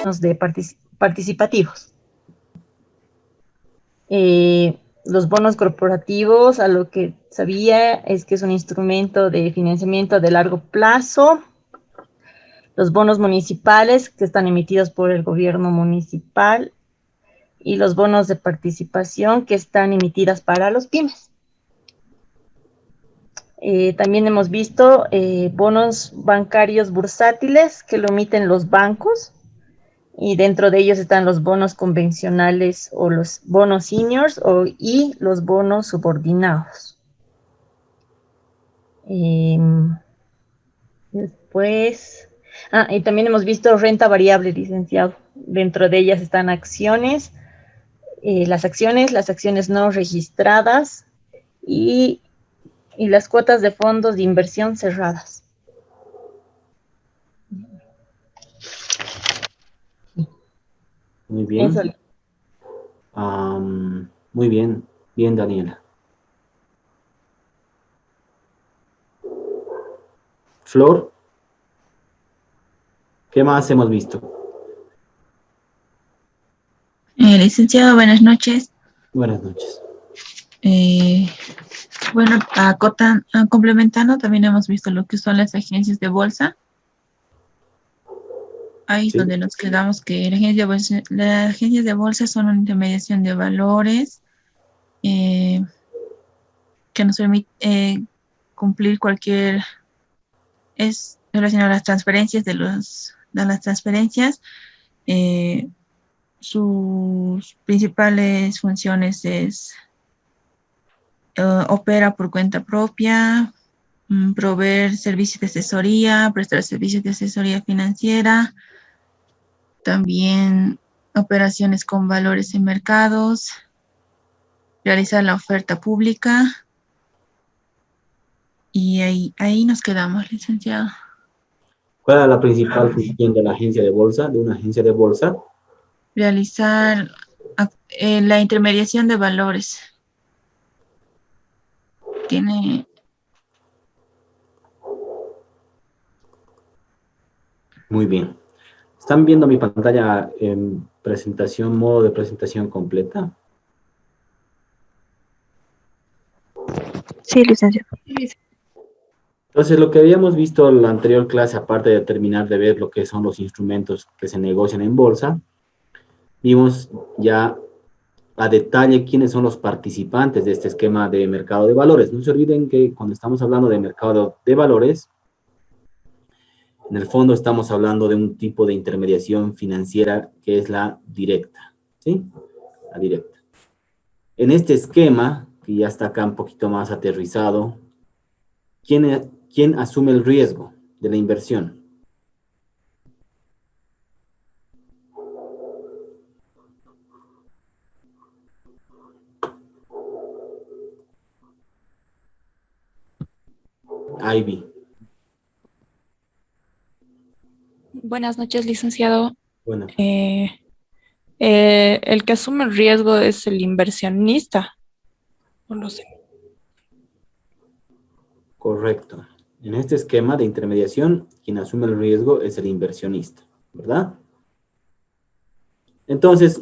de participativos. Los bonos corporativos, a lo que sabía es que es un instrumento de financiamiento de largo plazo. Los bonos municipales, que están emitidos por el gobierno municipal, y los bonos de participación, que están emitidas para los pymes. También hemos visto bonos bancarios bursátiles que lo emiten los bancos, y dentro de ellos están los bonos convencionales o los bonos seniors y los bonos subordinados. Después, y también hemos visto renta variable, licenciado. Dentro de ellas están acciones, las acciones no registradas y las cuotas de fondos de inversión cerradas. Muy bien. Eso. Muy bien. Bien, Daniela. Flor, ¿qué más hemos visto? Licenciado, buenas noches. Buenas noches. Bueno, complementando, también hemos visto lo que son las agencias de bolsa. Ahí es donde nos quedamos, que las agencias de bolsa son una intermediación de valores que nos permite cumplir es relacionado a las transferencias de las transferencias. Sus principales funciones es opera por cuenta propia, proveer servicios de asesoría, prestar servicios de asesoría financiera, también operaciones con valores en mercados, realizar la oferta pública, y ahí nos quedamos, licenciado. ¿Cuál es la principal función de la agencia de bolsa, de una agencia de bolsa? Realizar la intermediación de valores. Tiene... Muy bien. ¿Están viendo mi pantalla en presentación, modo de presentación completa? Sí, licenciado. Entonces, lo que habíamos visto en la anterior clase, aparte de terminar de ver lo que son los instrumentos que se negocian en bolsa, vimos ya a detalle quiénes son los participantes de este esquema de mercado de valores. No se olviden que cuando estamos hablando de mercado de valores, en el fondo estamos hablando de un tipo de intermediación financiera que es la directa, ¿sí? La directa. En este esquema, que ya está acá un poquito más aterrizado, ¿quién asume el riesgo de la inversión? Ivy. Buenas noches, licenciado. Bueno. El que asume el riesgo es el inversionista. No lo sé. Correcto. En este esquema de intermediación, quien asume el riesgo es el inversionista, ¿verdad? Entonces,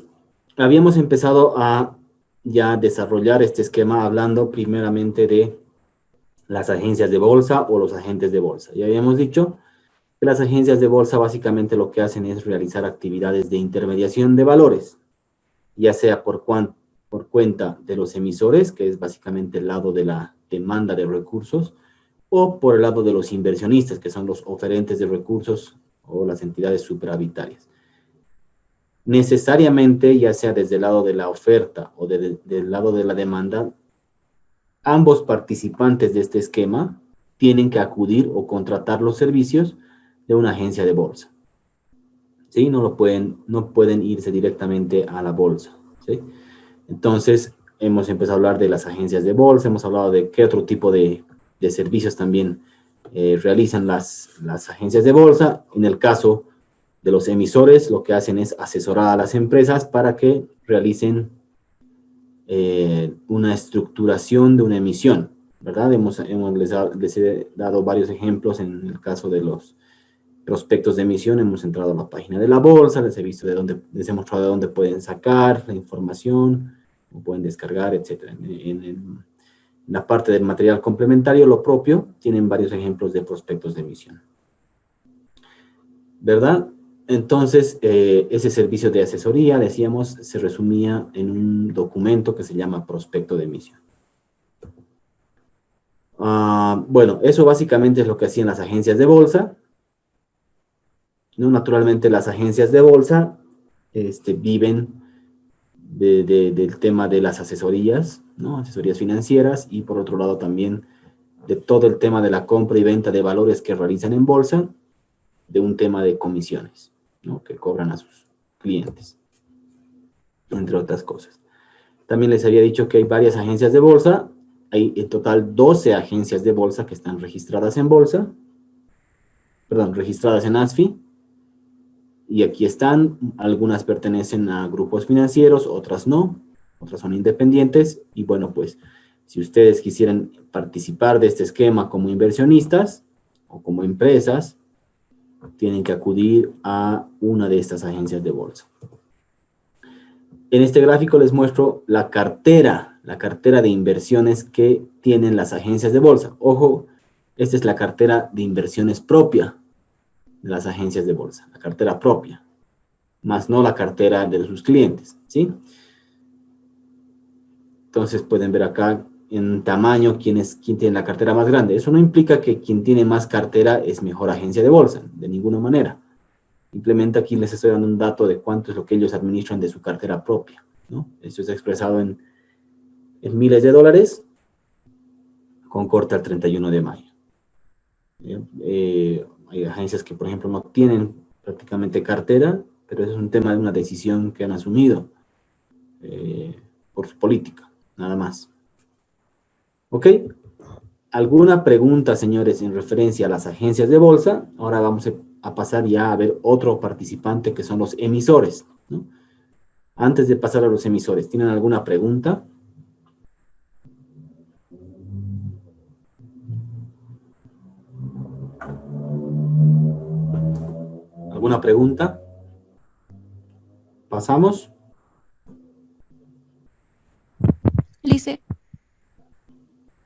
habíamos empezado a ya desarrollar este esquema hablando primeramente de las agencias de bolsa o los agentes de bolsa. Ya habíamos dicho que las agencias de bolsa básicamente lo que hacen es realizar actividades de intermediación de valores, ya sea por cuenta de los emisores, que es básicamente el lado de la demanda de recursos, o por el lado de los inversionistas, que son los oferentes de recursos o las entidades superavitarias. Necesariamente, ya sea desde el lado de la oferta o del lado de la demanda, ambos participantes de este esquema tienen que acudir o contratar los servicios de una agencia de bolsa. ¿Sí? No pueden irse directamente a la bolsa. ¿Sí? Entonces, hemos empezado a hablar de las agencias de bolsa, hemos hablado de qué otro tipo de servicios también realizan las agencias de bolsa. En el caso de los emisores, lo que hacen es asesorar a las empresas para que realicen una estructuración de una emisión, ¿verdad? Les he dado varios ejemplos en el caso de los prospectos de emisión, hemos entrado a la página de la bolsa, les he mostrado de dónde pueden sacar la información, pueden descargar, etc. En la parte del material complementario, lo propio, tienen varios ejemplos de prospectos de emisión. ¿Verdad? Entonces, ese servicio de asesoría, decíamos, se resumía en un documento que se llama prospecto de emisión. Bueno, eso básicamente es lo que hacían las agencias de bolsa, ¿no? Naturalmente, las agencias de bolsa viven del tema de las asesorías, ¿no? Asesorías financieras, y por otro lado también de todo el tema de la compra y venta de valores que realizan en bolsa, de un tema de comisiones, ¿no? Que cobran a sus clientes, entre otras cosas. También les había dicho que hay varias agencias de bolsa. Hay en total 12 agencias de bolsa que están registradas en bolsa, perdón, registradas en ASFI. Y aquí están, algunas pertenecen a grupos financieros, otras no, otras son independientes. Y bueno, pues, si ustedes quisieran participar de este esquema como inversionistas o como empresas, tienen que acudir a una de estas agencias de bolsa. En este gráfico les muestro la cartera de inversiones que tienen las agencias de bolsa. Ojo, esta es la cartera de inversiones propia de las agencias de bolsa, la cartera propia, más no la cartera de sus clientes, ¿sí? Entonces pueden ver acá en tamaño quién tiene la cartera más grande. Eso no implica que quien tiene más cartera es mejor agencia de bolsa, de ninguna manera. Simplemente aquí les estoy dando un dato de cuánto es lo que ellos administran de su cartera propia, ¿no? Esto es expresado en miles de dólares con corte al 31 de mayo. Hay agencias que, por ejemplo, no tienen prácticamente cartera, pero es un tema de una decisión que han asumido por su política, nada más. ¿Ok? ¿Alguna pregunta, señores, en referencia a las agencias de bolsa? Ahora vamos a pasar ya a ver otro participante que son los emisores, ¿no? Antes de pasar a los emisores, ¿tienen alguna pregunta? ¿Alguna pregunta? ¿Pasamos? Lice,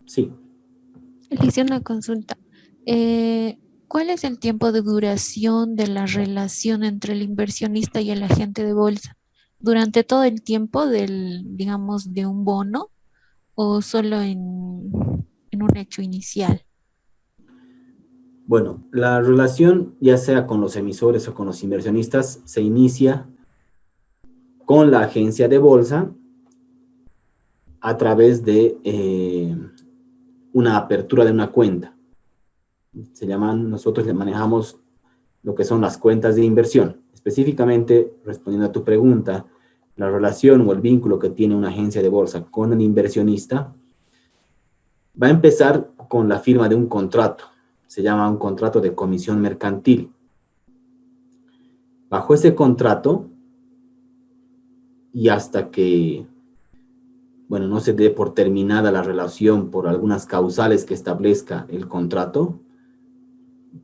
Sí. le hice una consulta. ¿Cuál es el tiempo de duración de la relación entre el inversionista y el agente de bolsa? ¿Durante todo el tiempo digamos, de un bono o solo en un hecho inicial? Bueno, la relación, ya sea con los emisores o con los inversionistas, se inicia con la agencia de bolsa a través de una apertura de una cuenta. Nosotros le manejamos lo que son las cuentas de inversión. Específicamente, respondiendo a tu pregunta, la relación o el vínculo que tiene una agencia de bolsa con el inversionista va a empezar con la firma de un contrato. Se llama un contrato de comisión mercantil. Bajo ese contrato, y hasta que, bueno, no se dé por terminada la relación por algunas causales que establezca el contrato,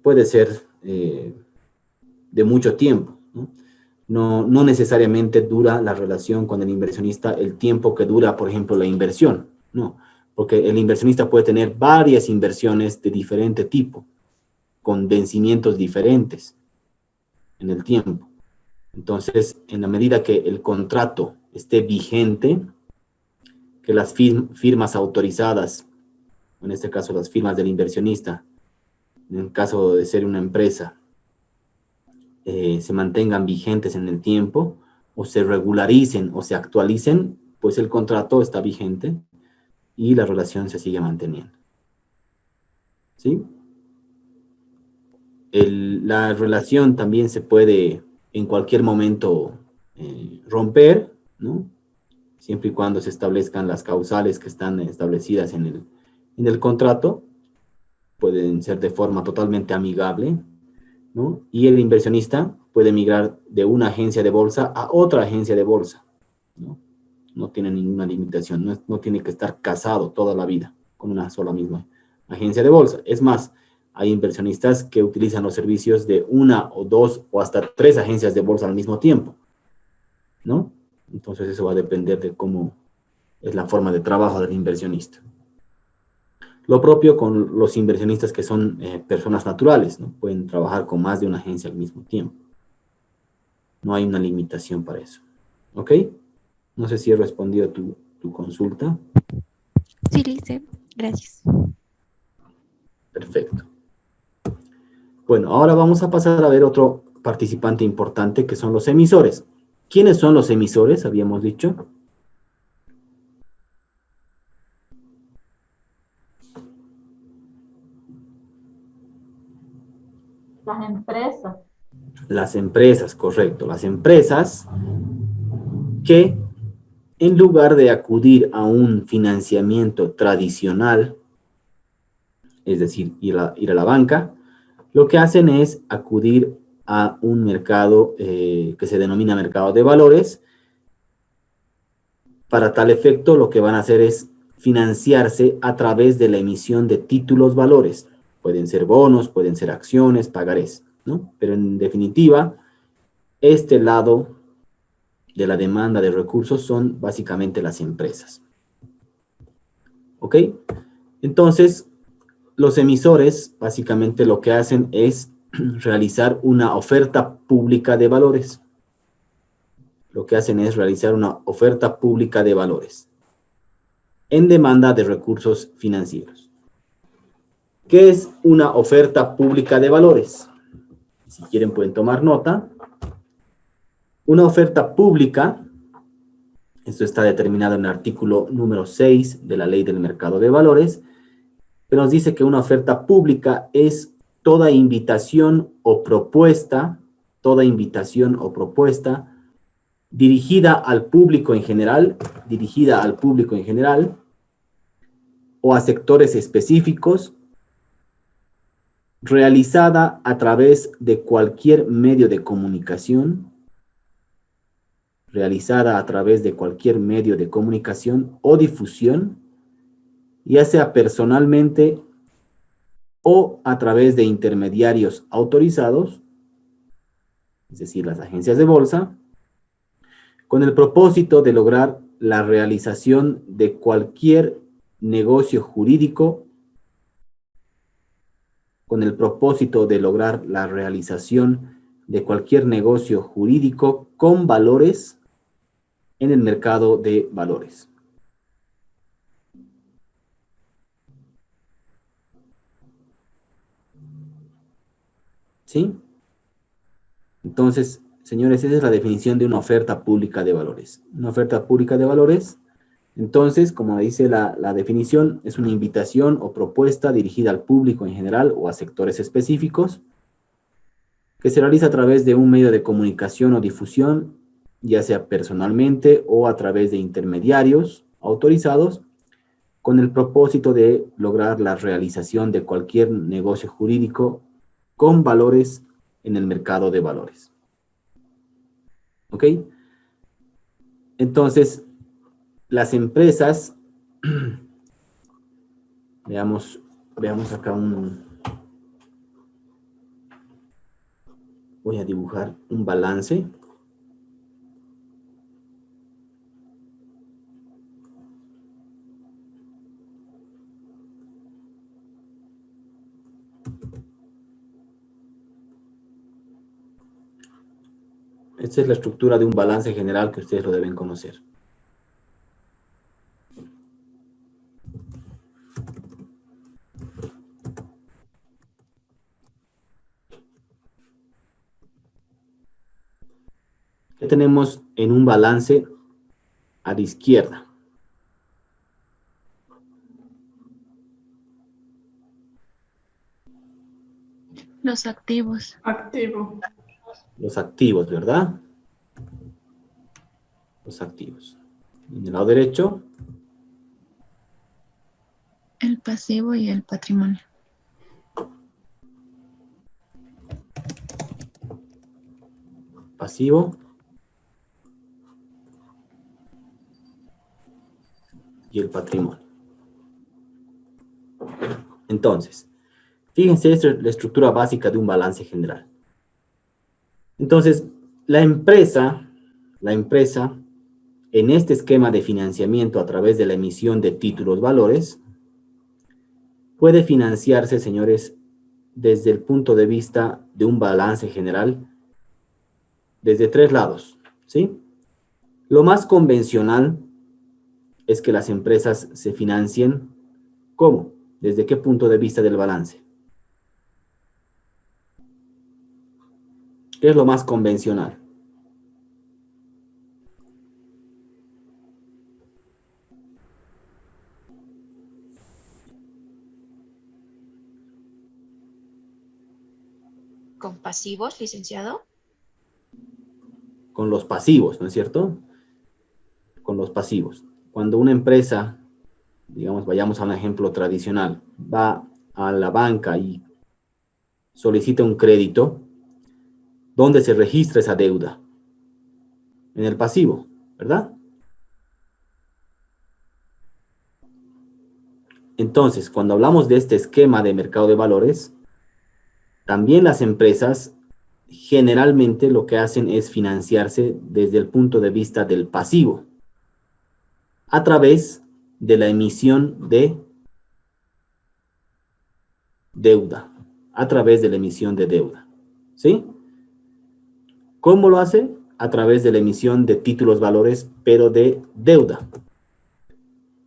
puede ser de mucho tiempo, ¿no? No necesariamente dura la relación con el inversionista el tiempo que dura, por ejemplo, la inversión, no, porque el inversionista puede tener varias inversiones de diferente tipo, con vencimientos diferentes en el tiempo. Entonces, en la medida que el contrato esté vigente, que las firmas autorizadas, en este caso las firmas del inversionista, en el caso de ser una empresa, se mantengan vigentes en el tiempo, o se regularicen o se actualicen, pues el contrato está vigente y la relación se sigue manteniendo. ¿Sí? La relación también se puede en cualquier momento romper, ¿no? Siempre y cuando se establezcan las causales que están establecidas en el contrato, pueden ser de forma totalmente amigable, ¿no? Y el inversionista puede migrar de una agencia de bolsa a otra agencia de bolsa, ¿no? No tiene ninguna limitación, no tiene que estar casado toda la vida con una sola misma agencia de bolsa. Es más, Hay inversionistas que utilizan los servicios de una o dos o hasta tres agencias de bolsa al mismo tiempo, ¿no? Entonces eso va a depender de cómo es la forma de trabajo del inversionista. Lo propio con los inversionistas que son personas naturales, ¿no? Pueden trabajar con más de una agencia al mismo tiempo. No hay una limitación para eso. ¿Ok? No sé si he respondido a tu consulta. Sí, Lice, gracias. Perfecto. Bueno, ahora vamos a pasar a ver otro participante importante que son los emisores. ¿Quiénes son los emisores? Habíamos dicho. Las empresas. Las empresas, correcto. Las empresas que en lugar de acudir a un financiamiento tradicional, es decir, ir a la banca, lo que hacen es acudir a un mercado que se denomina mercado de valores. Para tal efecto, lo que van a hacer es financiarse a través de la emisión de títulos valores. Pueden ser bonos, pueden ser acciones, pagarés, ¿no? Pero en definitiva, este lado de la demanda de recursos son básicamente las empresas. ¿Ok? Entonces, los emisores básicamente lo que hacen es realizar una oferta pública de valores. Lo que hacen es realizar una oferta pública de valores en demanda de recursos financieros. ¿Qué es una oferta pública de valores? Si quieren pueden tomar nota. Una oferta pública, esto está determinado en el artículo número 6 de la Ley del Mercado de Valores, que nos dice que una oferta pública es toda invitación o propuesta dirigida al público en general, o a sectores específicos, realizada a través de cualquier medio de comunicación, o difusión, ya sea personalmente o a través de intermediarios autorizados, es decir, las agencias de bolsa, con el propósito de lograr la realización de cualquier negocio jurídico, con valores en el mercado de valores. ¿Sí? Entonces, señores, esa es la definición de una oferta pública de valores. Una oferta pública de valores, entonces, como dice la definición, es una invitación o propuesta dirigida al público en general o a sectores específicos, que se realiza a través de un medio de comunicación o difusión, ya sea personalmente o a través de intermediarios autorizados, con el propósito de lograr la realización de cualquier negocio jurídico con valores en el mercado de valores. ¿Ok? Entonces, las empresas, veamos acá voy a dibujar un balance. Esta es la estructura de un balance general que ustedes lo deben conocer. ¿Qué tenemos en un balance a la izquierda? Los activos. Activo. Los activos, ¿verdad? Los activos. En el lado derecho, El pasivo y el patrimonio. pasivo y el patrimonio. Entonces, Fíjense, esta es la estructura básica de un balance general. Entonces, la empresa, en este esquema de financiamiento a través de la emisión de títulos valores, puede financiarse, señores, desde el punto de vista de un balance general, desde tres lados, ¿sí? Lo más convencional es que las empresas se financien, ¿cómo? ¿Desde qué punto de vista del balance? ¿Qué es lo más convencional? ¿Con pasivos, licenciado? Con los pasivos, ¿no es cierto? Con los pasivos. Cuando una empresa, digamos, vayamos a un ejemplo tradicional, va a la banca y solicita un crédito, ¿dónde se registra esa deuda? En el pasivo, ¿verdad? Entonces, cuando hablamos de este esquema de mercado de valores, también las empresas generalmente lo que hacen es financiarse desde el punto de vista del pasivo, a través de la emisión de deuda, a través de la emisión de deuda, ¿sí? ¿Cómo lo hace? A través de la emisión de títulos valores, pero de deuda.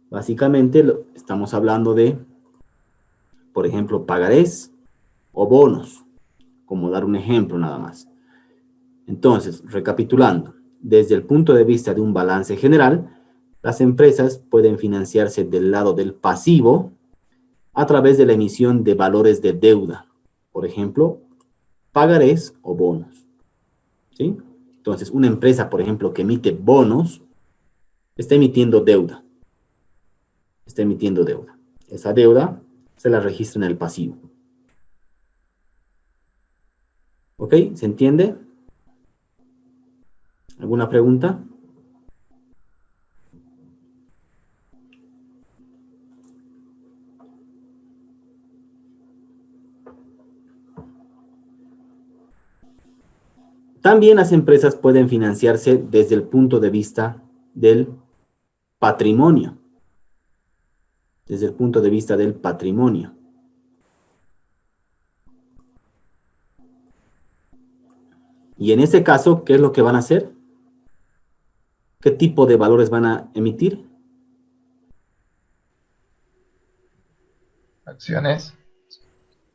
Básicamente estamos hablando de, por ejemplo, pagarés o bonos, como dar un ejemplo nada más. Entonces, recapitulando, desde el punto de vista de un balance general, las empresas pueden financiarse del lado del pasivo a través de la emisión de valores de deuda, por ejemplo, pagarés o bonos, ¿sí? Entonces, una empresa, por ejemplo, que emite bonos, está emitiendo deuda. Está emitiendo deuda. Esa deuda se la registra en el pasivo. ¿Ok? ¿Se entiende? ¿Alguna pregunta? También las empresas pueden financiarse desde el punto de vista del patrimonio. Desde el punto de vista del patrimonio. Y en ese caso, ¿qué es lo que van a hacer? ¿Qué tipo de valores van a emitir? Acciones.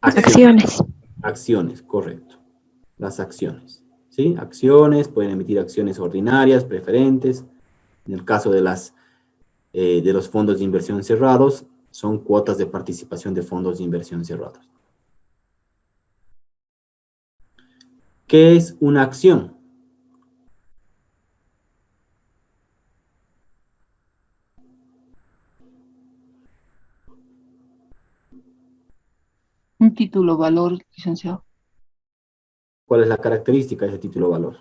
Acciones. Acciones, correcto. Las acciones, ¿sí? Acciones, pueden emitir acciones ordinarias, preferentes. En el caso de los fondos de inversión cerrados, son cuotas de participación de fondos de inversión cerrados. ¿Qué es una acción? Un título valor, licenciado. ¿Cuál es la característica de ese título valor?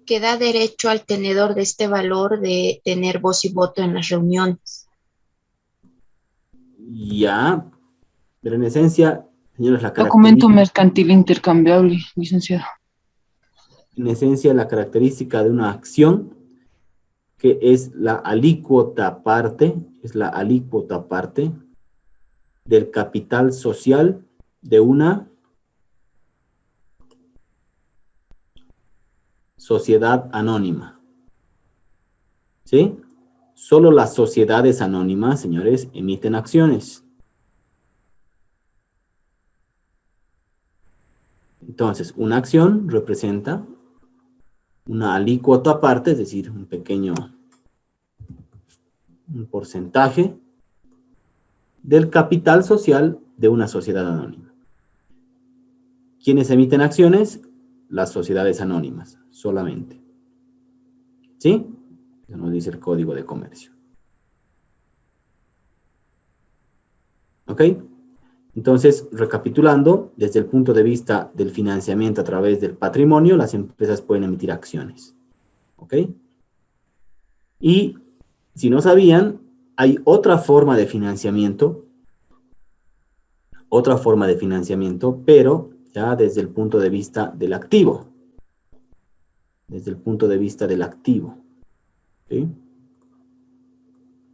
Que da derecho al tenedor de este valor de tener voz y voto en las reuniones. Ya, pero en esencia, señores, Documento mercantil intercambiable, licenciado. en esencia, la característica de una acción, que es la alícuota parte del capital social de una sociedad anónima. ¿Sí? Solo las sociedades anónimas, señores, emiten acciones. Entonces, una acción representa una alícuota aparte, es decir, un porcentaje del capital social de una sociedad anónima. ¿Quiénes emiten acciones? Las sociedades anónimas, solamente. ¿Sí? Eso nos dice el Código de Comercio. ¿Ok? Entonces, recapitulando, desde el punto de vista del financiamiento a través del patrimonio, las empresas pueden emitir acciones. ¿Ok? Y, si no sabían, hay otra forma de financiamiento otra forma de financiamiento, pero ya desde el punto de vista del activo. Desde el punto de vista del activo. ¿Sí?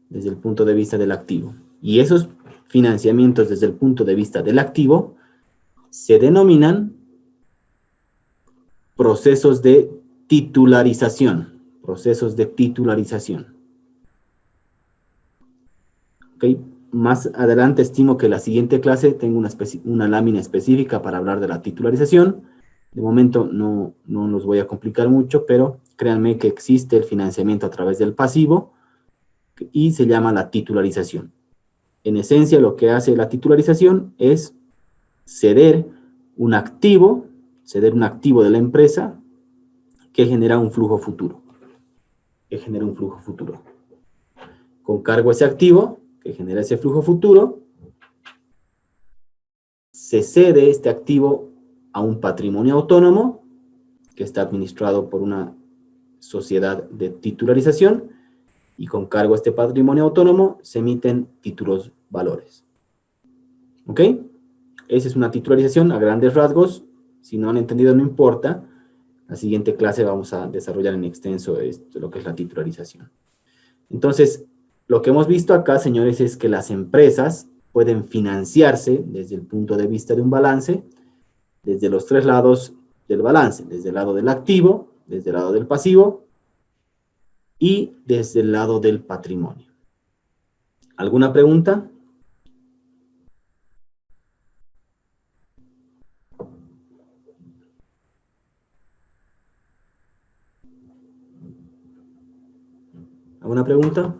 Desde el punto de vista del activo. Y esos financiamientos desde el punto de vista del activo se denominan procesos de titularización. Procesos de titularización. ¿Ok? Más adelante estimo que en la siguiente clase tengo una lámina específica para hablar de la titularización. De momento no los voy a complicar mucho, pero créanme que existe el financiamiento a través del pasivo y se llama la titularización. En esencia, lo que hace la titularización es ceder un activo de la empresa que genera un flujo futuro. Con cargo a ese activo que genera ese flujo futuro, se cede este activo a un patrimonio autónomo que está administrado por una sociedad de titularización y con cargo a este patrimonio autónomo se emiten títulos valores. ¿Ok? Esa es una titularización a grandes rasgos. Si no han entendido, no importa. La siguiente clase vamos a desarrollar en extenso lo que es la titularización. Entonces, lo que hemos visto acá, señores, es que las empresas pueden financiarse desde el punto de vista de un balance, desde los tres lados del balance, desde el lado del activo, desde el lado del pasivo y desde el lado del patrimonio. ¿Alguna pregunta? ¿Alguna pregunta?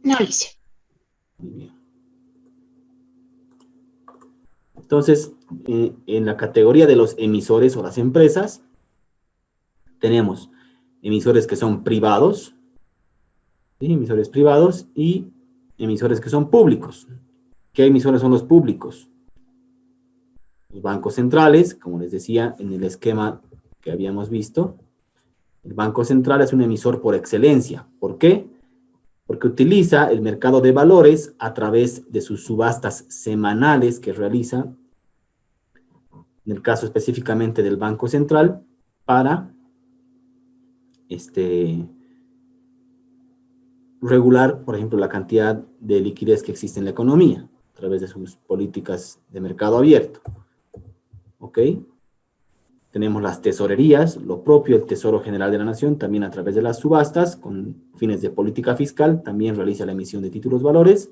No, Alicia. Muy bien. Entonces, en la categoría de los emisores o las empresas, tenemos emisores que son privados, ¿sí? Emisores privados y emisores que son públicos. ¿Qué emisores son los públicos? Los bancos centrales, como les decía en el esquema que habíamos visto. El Banco Central es un emisor por excelencia. ¿Por qué? Porque utiliza el mercado de valores a través de sus subastas semanales que realiza, en el caso específicamente del Banco Central, para regular, por ejemplo, la cantidad de liquidez que existe en la economía, a través de sus políticas de mercado abierto. ¿Ok? Tenemos las tesorerías, lo propio, el Tesoro General de la Nación, también a través de las subastas, con fines de política fiscal, también realiza la emisión de títulos valores.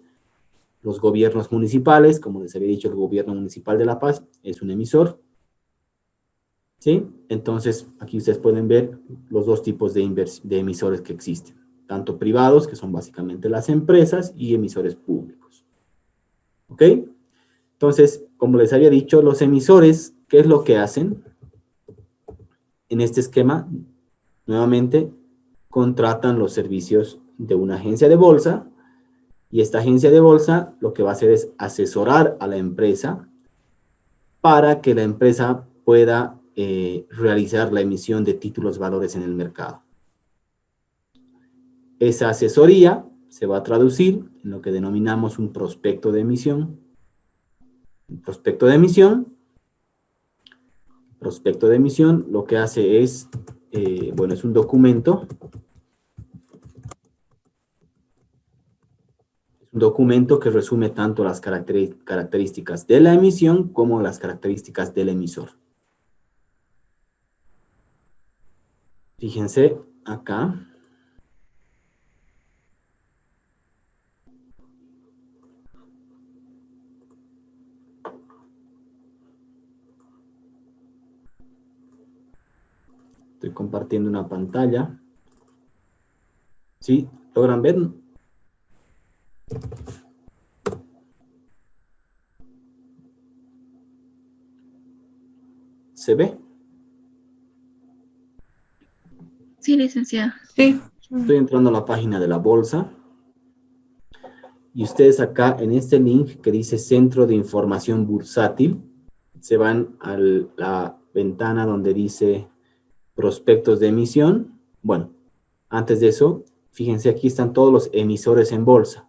Los gobiernos municipales, como les había dicho, el gobierno municipal de La Paz es un emisor. ¿Sí? Entonces, aquí ustedes pueden ver los dos tipos de emisores que existen. Tanto privados, que son básicamente las empresas, y emisores públicos. ¿Ok? Entonces, como les había dicho, los emisores, ¿qué es lo que hacen? En este esquema, nuevamente, contratan los servicios de una agencia de bolsa, y esta agencia de bolsa lo que va a hacer es asesorar a la empresa para que la empresa pueda realizar la emisión de títulos valores en el mercado. Esa asesoría se va a traducir en lo que denominamos un prospecto de emisión. Un prospecto de emisión lo que hace es, es un documento. Un documento que resume tanto las características de la emisión como las características del emisor. Fíjense acá. Estoy compartiendo una pantalla. ¿Sí? ¿Logran ver? ¿Se ve? Sí, licenciado. Sí. Estoy entrando a la página de la bolsa. Y ustedes acá en este link que dice Centro de Información Bursátil, se van a la ventana donde dice Prospectos de Emisión. Bueno, antes de eso, fíjense, aquí están todos los emisores en bolsa.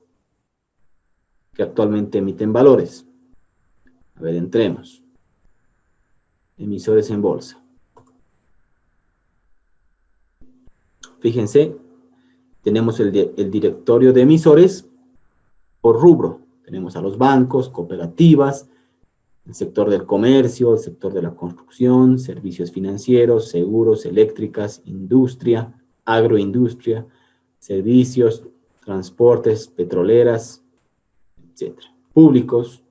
que actualmente emiten valores. A ver, entremos. Emisores en bolsa. Fíjense, tenemos el directorio de emisores por rubro. Tenemos a los bancos, cooperativas, el sector del comercio, el sector de la construcción, servicios financieros, seguros, eléctricas, industria, agroindustria, servicios, transportes, petroleras, etc. Públicos.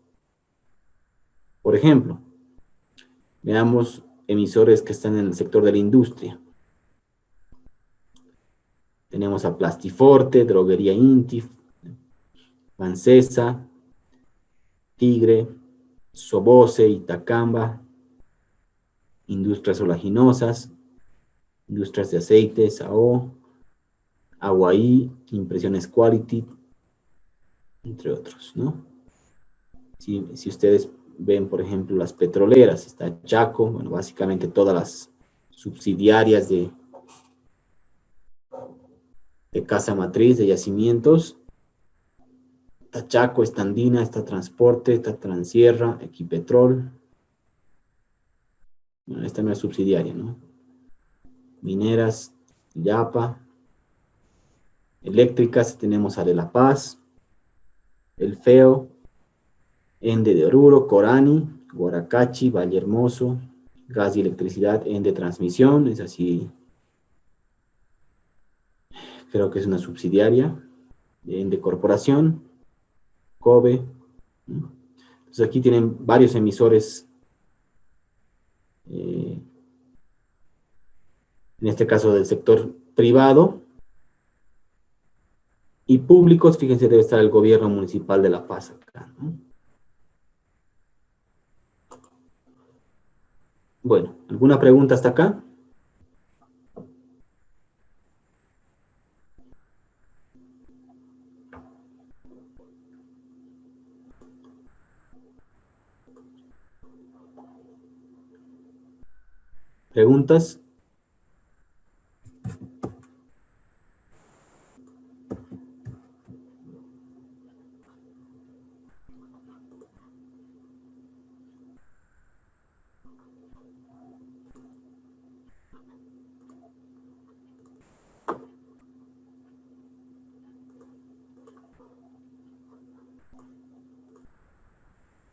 Por ejemplo, veamos emisores que están en el sector de la industria. Tenemos a Plastiforte, Droguería Intif, Bancesa, Tigre, Soboce, Itacamba, Industrias Olaginosas, Industrias de Aceites, AO, Aguaí, Impresiones Quality, entre otros, ¿no? Si ustedes ven, por ejemplo, las petroleras, está Chaco, bueno, básicamente todas las subsidiarias de Casa Matriz, de yacimientos. Está Chaco, está Andina, está Transporte, está Transierra, Equipetrol. Bueno, esta no es subsidiaria, ¿no? Mineras, Yapa. Eléctricas, tenemos a De La Paz, El Feo, Ende de Oruro, Corani, Guaracachi, Valle Hermoso, Gas y Electricidad, Ende Transmisión, es así, creo que es una subsidiaria, de Ende Corporación, COBE. Entonces aquí tienen varios emisores, en este caso del sector privado, y públicos, fíjense, debe estar el gobierno municipal de La Paz acá, ¿no? Bueno, ¿alguna pregunta hasta acá? ¿Preguntas?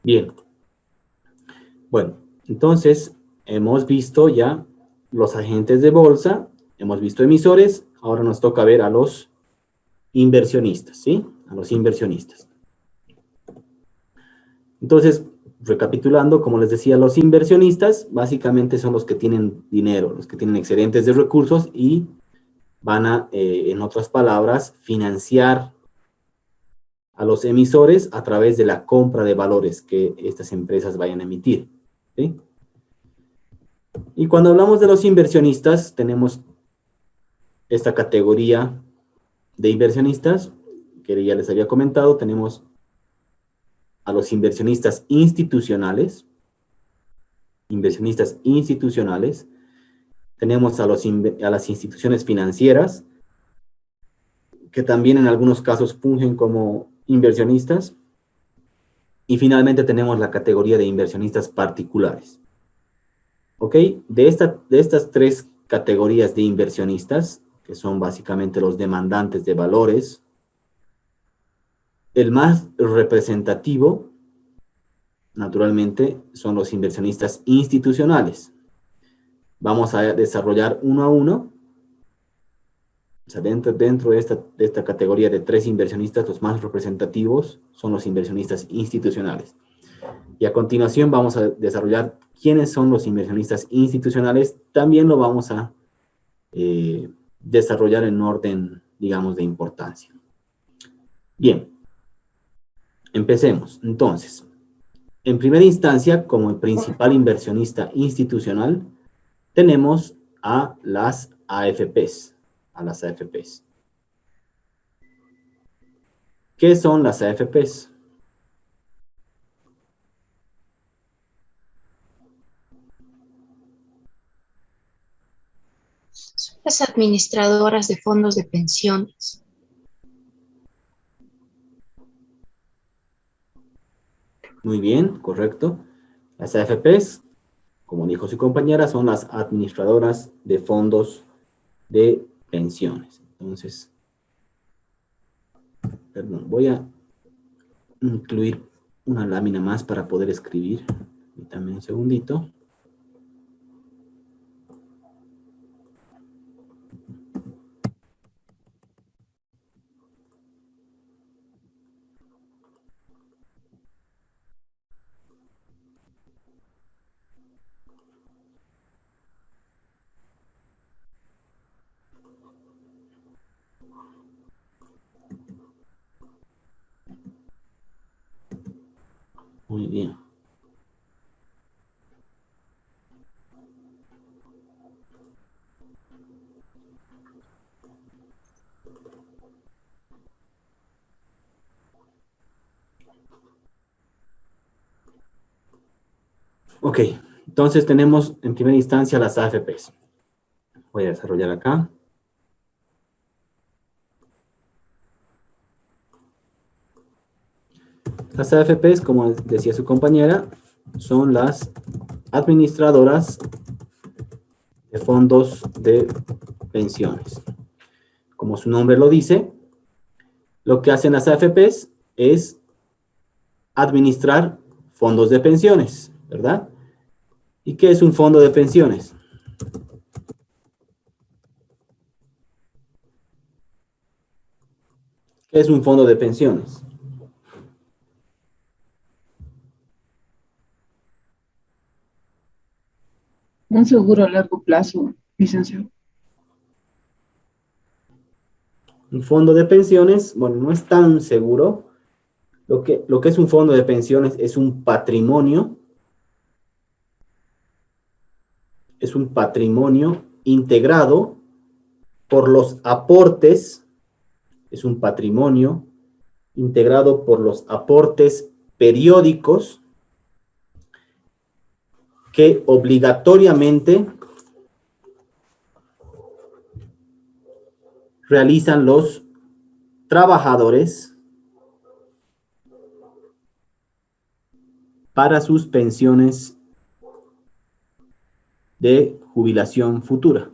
Bien. Bueno, entonces hemos visto ya los agentes de bolsa, hemos visto emisores, ahora nos toca ver a los inversionistas, ¿sí? A los inversionistas. Entonces, recapitulando, como les decía, los inversionistas básicamente son los que tienen dinero, los que tienen excedentes de recursos y van a, en otras palabras, financiar a los emisores a través de la compra de valores que estas empresas vayan a emitir, ¿sí? Y cuando hablamos de los inversionistas, tenemos esta categoría de inversionistas que ya les había comentado. Tenemos a los inversionistas institucionales, tenemos a las instituciones financieras, que también en algunos casos fungen como inversionistas, y finalmente tenemos la categoría de inversionistas particulares. ¿Ok? De estas tres categorías de inversionistas, que son básicamente los demandantes de valores, el más representativo, naturalmente, son los inversionistas institucionales. Vamos a desarrollar uno a uno. O sea, dentro de esta categoría de tres inversionistas, los más representativos son los inversionistas institucionales. Y a continuación vamos a desarrollar quiénes son los inversionistas institucionales. También lo vamos a desarrollar en orden, digamos, de importancia. Bien, empecemos. Entonces, en primera instancia, como el principal inversionista institucional, tenemos a las AFPs. ¿Qué son las AFPs? Son las administradoras de fondos de pensiones. Muy bien, correcto. Las AFPs, como dijo su compañera, son las administradoras de fondos de pensiones. Entonces, perdón, voy a incluir una lámina más para poder escribir. Permítame un segundito. Muy bien. Ok, entonces tenemos en primera instancia las AFPs. Voy a desarrollar acá. Las AFPs, como decía su compañera, son las administradoras de fondos de pensiones. Como su nombre lo dice, lo que hacen las AFPs es administrar fondos de pensiones, ¿verdad? ¿Y qué es un fondo de pensiones? ¿Qué es un fondo de pensiones? Un seguro a largo plazo, licenciado. Un fondo de pensiones, bueno, no es tan seguro. Lo que es un fondo de pensiones es un patrimonio integrado por los aportes, es un patrimonio integrado por los aportes periódicos que obligatoriamente realizan los trabajadores para sus pensiones de jubilación futura.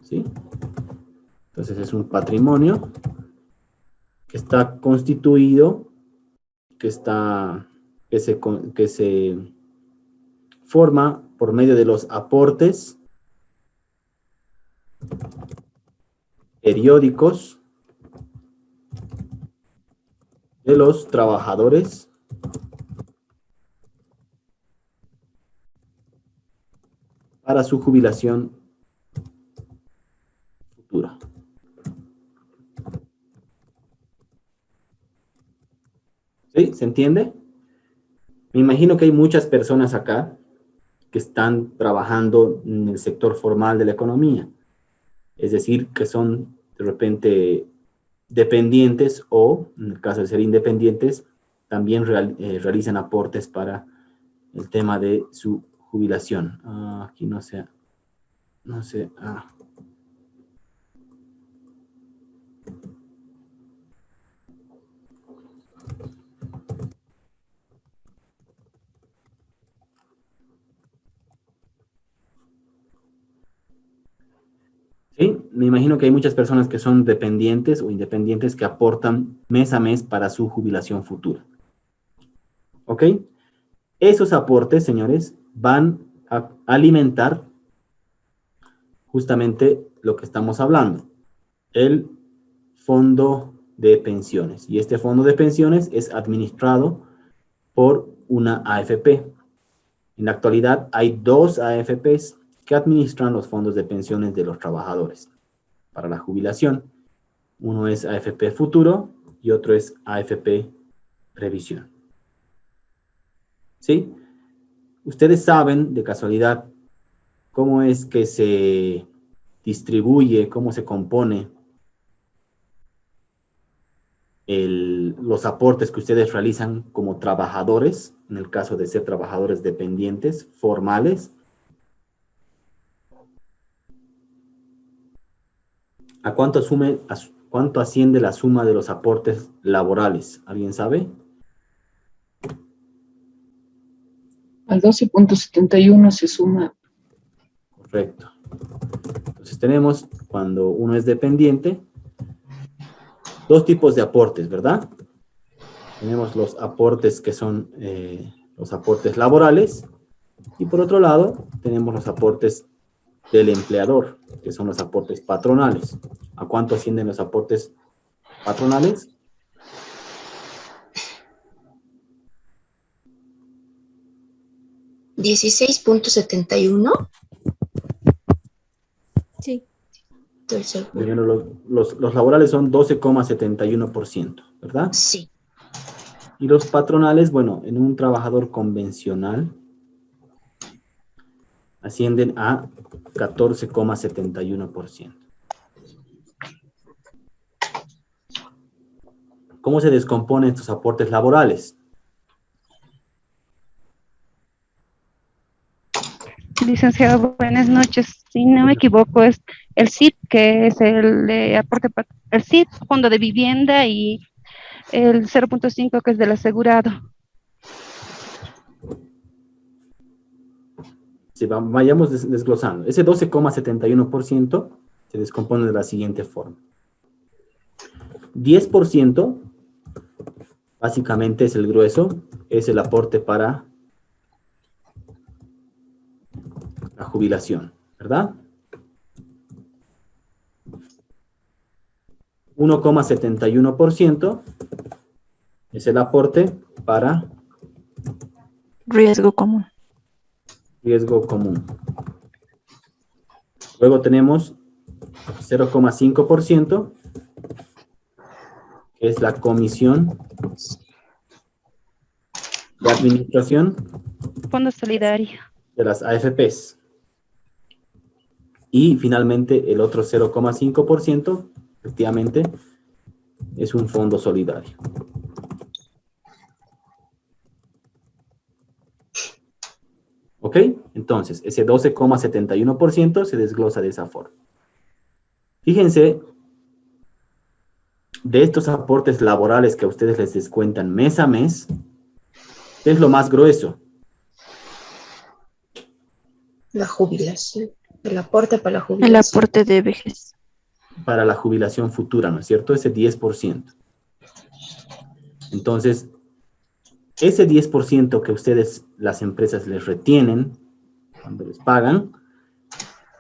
¿Sí? Entonces es un patrimonio que está constituido, que se forma por medio de los aportes periódicos de los trabajadores para su jubilación futura. ¿Sí? ¿Se entiende? Me imagino que hay muchas personas acá que están trabajando en el sector formal de la economía. Es decir, que son de repente dependientes o, en el caso de ser independientes, también realizan aportes para el tema de su jubilación. Aquí no sé. Sí, me imagino que hay muchas personas que son dependientes o independientes que aportan mes a mes para su jubilación futura. ¿Ok? Esos aportes, señores, van a alimentar justamente lo que estamos hablando, el fondo de pensiones. Y este fondo de pensiones es administrado por una AFP. En la actualidad hay 2 AFPs que administran los fondos de pensiones de los trabajadores para la jubilación. Uno es AFP Futuro y otro es AFP Previsión. ¿Sí? Ustedes saben de casualidad cómo es que se distribuye, cómo se compone los aportes que ustedes realizan como trabajadores, en el caso de ser trabajadores dependientes, formales. ¿A cuánto ¿cuánto asciende la suma de los aportes laborales? ¿Alguien sabe? Al 12.71 se suma. Correcto. Entonces tenemos, cuando uno es dependiente, dos tipos de aportes, ¿verdad? Tenemos los aportes que son los aportes laborales, y por otro lado, tenemos los aportes del empleador, que son los aportes patronales. ¿A cuánto ascienden los aportes patronales? ¿16.71? Sí. Estoy seguro. Primero, los laborales son 12,71%, ¿verdad? Sí. Y los patronales, bueno, en un trabajador convencional ascienden a 14,71%. ¿Cómo se descomponen estos aportes laborales? Licenciado, buenas noches. Si no me equivoco, es el SIP, que es el de aporte, el SIP, fondo de vivienda, y el 0.5, que es del asegurado. Si vayamos desglosando. Ese 12,71% se descompone de la siguiente forma. 10%, básicamente es el grueso, es el aporte para la jubilación, ¿verdad? 1,71% es el aporte para Riesgo común. riesgo común. Luego tenemos 0,5%, que es la comisión de administración Fondo solidario. de las AFPs. Y finalmente el otro 0,5%, efectivamente, es un fondo solidario. ¿Ok? Entonces, ese 12,71% se desglosa de esa forma. Fíjense, de estos aportes laborales que a ustedes les descuentan mes a mes, ¿qué es lo más grueso? La jubilación. El aporte para la El jubilación. aporte de vejez. Para la jubilación futura, ¿no es cierto? Ese 10%. Entonces, ese 10% que ustedes, las empresas, les retienen cuando les pagan,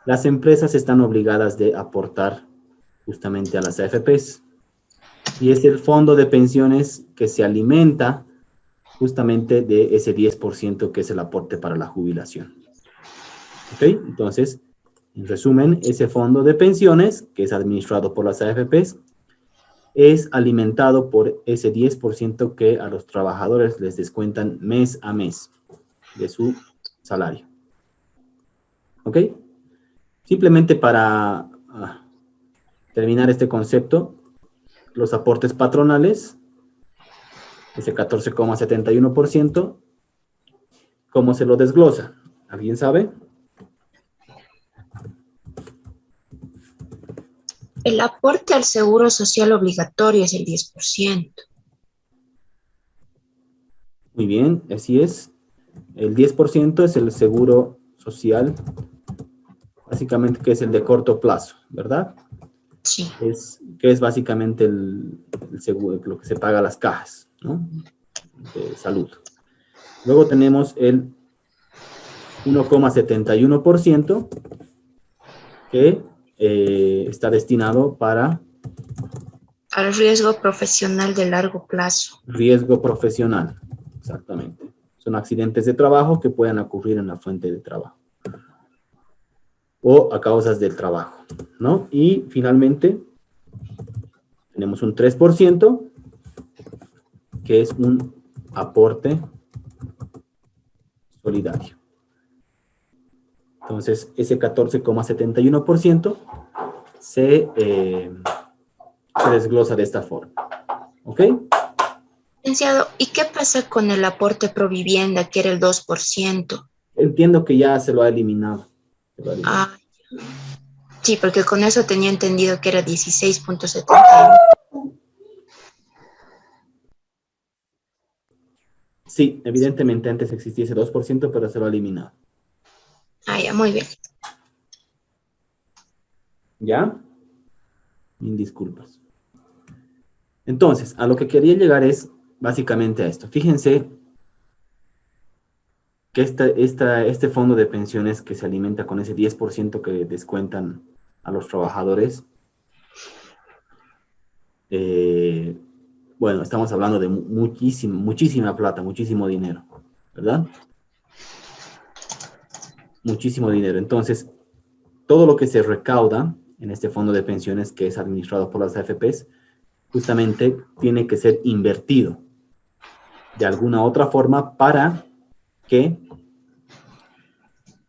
las empresas están obligadas de aportar justamente a las AFPs. Y es el fondo de pensiones que se alimenta justamente de ese 10% que es el aporte para la jubilación. ¿Ok? Entonces, en resumen, ese fondo de pensiones, que es administrado por las AFPs, es alimentado por ese 10% que a los trabajadores les descuentan mes a mes de su salario. ¿Ok? Simplemente para terminar este concepto, los aportes patronales, ese 14,71%, ¿cómo se lo desglosa? ¿Alguien sabe? El aporte al seguro social obligatorio es el 10%. Muy bien, así es. El 10% es el seguro social, básicamente que es el de corto plazo, ¿verdad? Sí. Que es básicamente el seguro, lo que se paga a las cajas, ¿no? De salud. Luego tenemos el 1,71% que está destinado para Al riesgo profesional de largo plazo. riesgo profesional, exactamente. Son accidentes de trabajo que puedan ocurrir en la fuente de trabajo o a causas del trabajo, ¿no? Y finalmente tenemos un 3% que es un aporte solidario. Entonces, ese 14,71% se desglosa de esta forma. ¿Ok? Licenciado, ¿y qué pasa con el aporte Provivienda, que era el 2%? Entiendo que ya se lo ha eliminado. Ah, Sí, porque con eso tenía entendido que era 16,71. Sí, evidentemente antes existía ese 2%, pero se lo ha eliminado. Ah, ya, muy bien. ¿Ya? Mil disculpas. Entonces, a lo que quería llegar es básicamente a esto. Fíjense que este fondo de pensiones que se alimenta con ese 10% que descuentan a los trabajadores, bueno, estamos hablando de muchísima plata, muchísimo dinero, ¿verdad? Muchísimo dinero. Entonces, todo lo que se recauda en este fondo de pensiones que es administrado por las AFPs, justamente tiene que ser invertido de alguna otra forma para que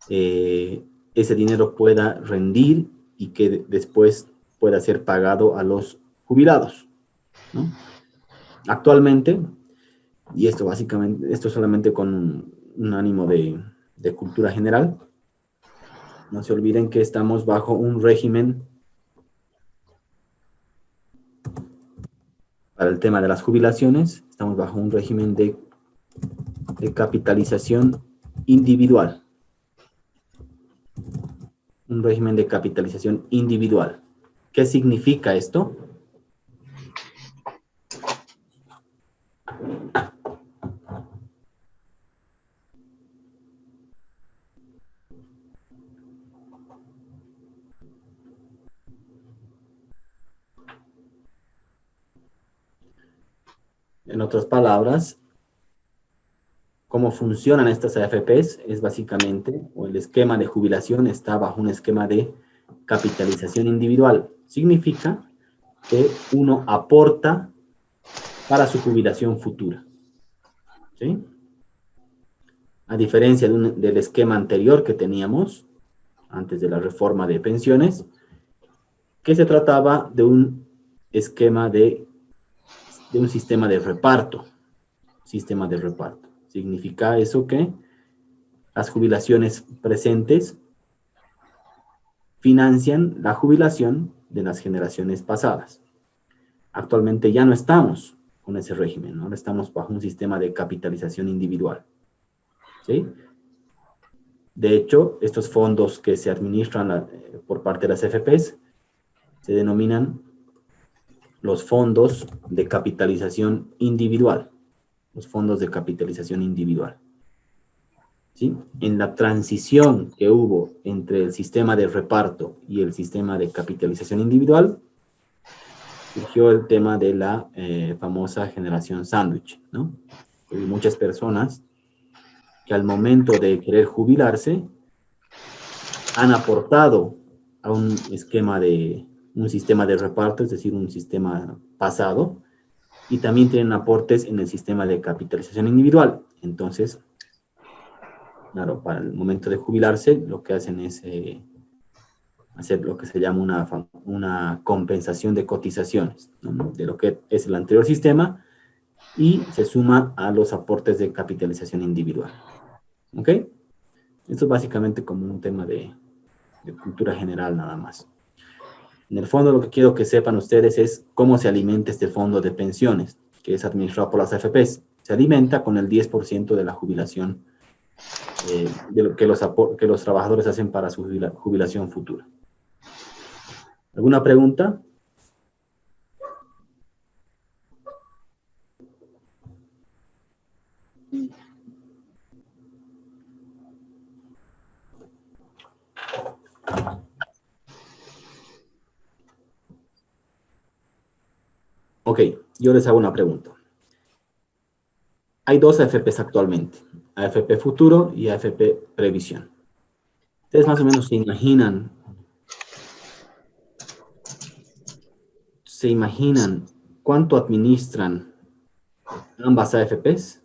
ese dinero pueda rendir y que después pueda ser pagado a los jubilados, ¿no? Actualmente, y esto básicamente, esto solamente con un ánimo de cultura general, no se olviden que estamos bajo un régimen para el tema de las jubilaciones, estamos bajo un régimen de capitalización individual. Un régimen de capitalización individual. ¿Qué significa esto? En otras palabras, cómo funcionan estas AFPs es básicamente, o el esquema de jubilación está bajo un esquema de capitalización individual. Significa que uno aporta para su jubilación futura. ¿Sí? A diferencia del esquema anterior que teníamos, antes de la reforma de pensiones, que se trataba de un esquema de un sistema de reparto. Sistema de reparto. Significa eso que las jubilaciones presentes financian la jubilación de las generaciones pasadas. Actualmente ya no estamos con ese régimen, ¿no? Estamos bajo un sistema de capitalización individual. ¿Sí? De hecho, estos fondos que se administran por parte de las FPs se denominan los fondos de capitalización individual. Los fondos de capitalización individual. ¿Sí? En la transición que hubo entre el sistema de reparto y el sistema de capitalización individual, surgió el tema de la famosa generación sándwich, ¿no? Hay muchas personas que al momento de querer jubilarse han aportado a un sistema de reparto, es decir, un sistema pasado, y también tienen aportes en el sistema de capitalización individual. Entonces, claro, para el momento de jubilarse, lo que hacen es hacer lo que se llama una compensación de cotizaciones, ¿no? De lo que es el anterior sistema y se suma a los aportes de capitalización individual. ¿Ok? Esto es básicamente como un tema de cultura general nada más. En el fondo lo que quiero que sepan ustedes es cómo se alimenta este fondo de pensiones, que es administrado por las AFPs. Se alimenta con el 10% de la jubilación, de lo que los trabajadores hacen para su jubilación futura. ¿Alguna pregunta? Ok, yo les hago una pregunta. Hay dos AFPs actualmente, AFP Futuro y AFP Previsión. ¿Ustedes más o menos se imaginan cuánto administran ambas AFPs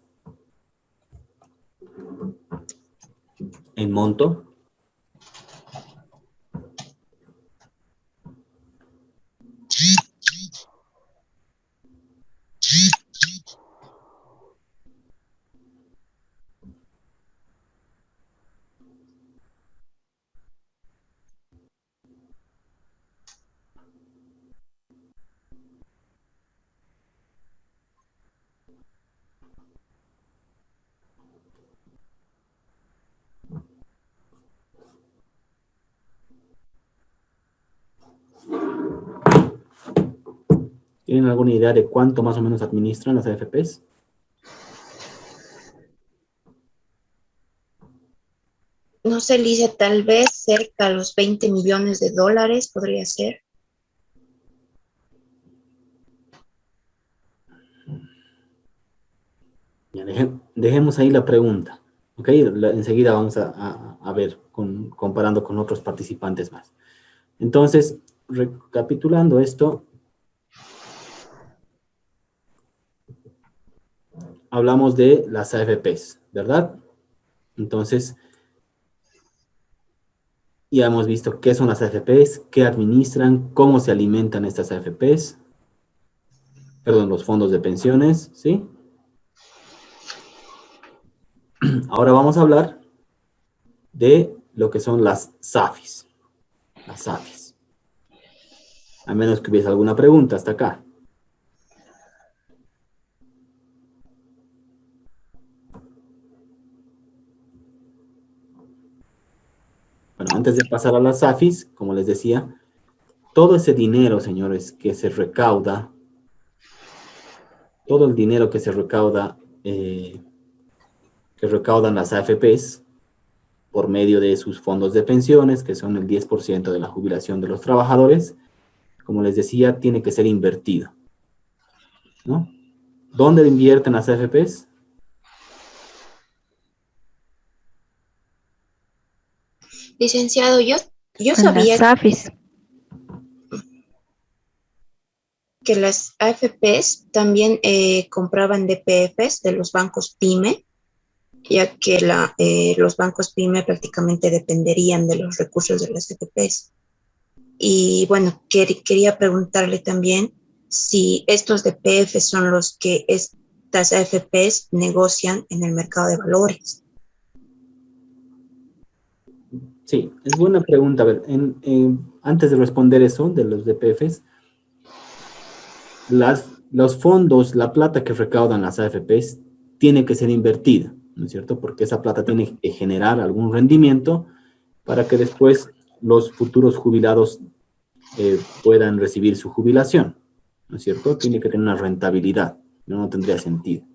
en monto? ¿Tienen alguna idea de cuánto más o menos administran las AFPs? No sé, Licia, tal vez cerca a los 20 millones de dólares podría ser. Ya, dejemos ahí la pregunta, ¿ok? Enseguida vamos a ver, comparando con otros participantes más. Entonces, recapitulando esto, hablamos de las AFPs, ¿verdad? Entonces, ya hemos visto qué son las AFPs, qué administran, cómo se alimentan estas AFPs, perdón, los fondos de pensiones, ¿sí? Ahora vamos a hablar de lo que son las SAFIs. Las SAFIs. A menos que hubiese alguna pregunta hasta acá. Bueno, antes de pasar a las SAFIs, como les decía, todo ese dinero, señores, que se recauda, todo el dinero que se recauda, que recaudan las AFPs por medio de sus fondos de pensiones, que son el 10% de la jubilación de los trabajadores, como les decía, tiene que ser invertido, ¿no? ¿Dónde invierten las AFPs? Licenciado, yo En sabía las AFIS. que las AFPs también compraban DPFs de los bancos PYME, ya que los bancos PYME prácticamente dependerían de los recursos de las AFPs. Y bueno, quería preguntarle también si estos DPFs son los que estas AFPs negocian en el mercado de valores. Sí, es buena pregunta. A ver, antes de responder eso de los DPFs, los fondos, la plata que recaudan las AFPs, tiene que ser invertida, ¿no es cierto? Porque esa plata tiene que generar algún rendimiento para que después los futuros jubilados puedan recibir su jubilación, ¿no es cierto? Tiene que tener una rentabilidad, no tendría sentido.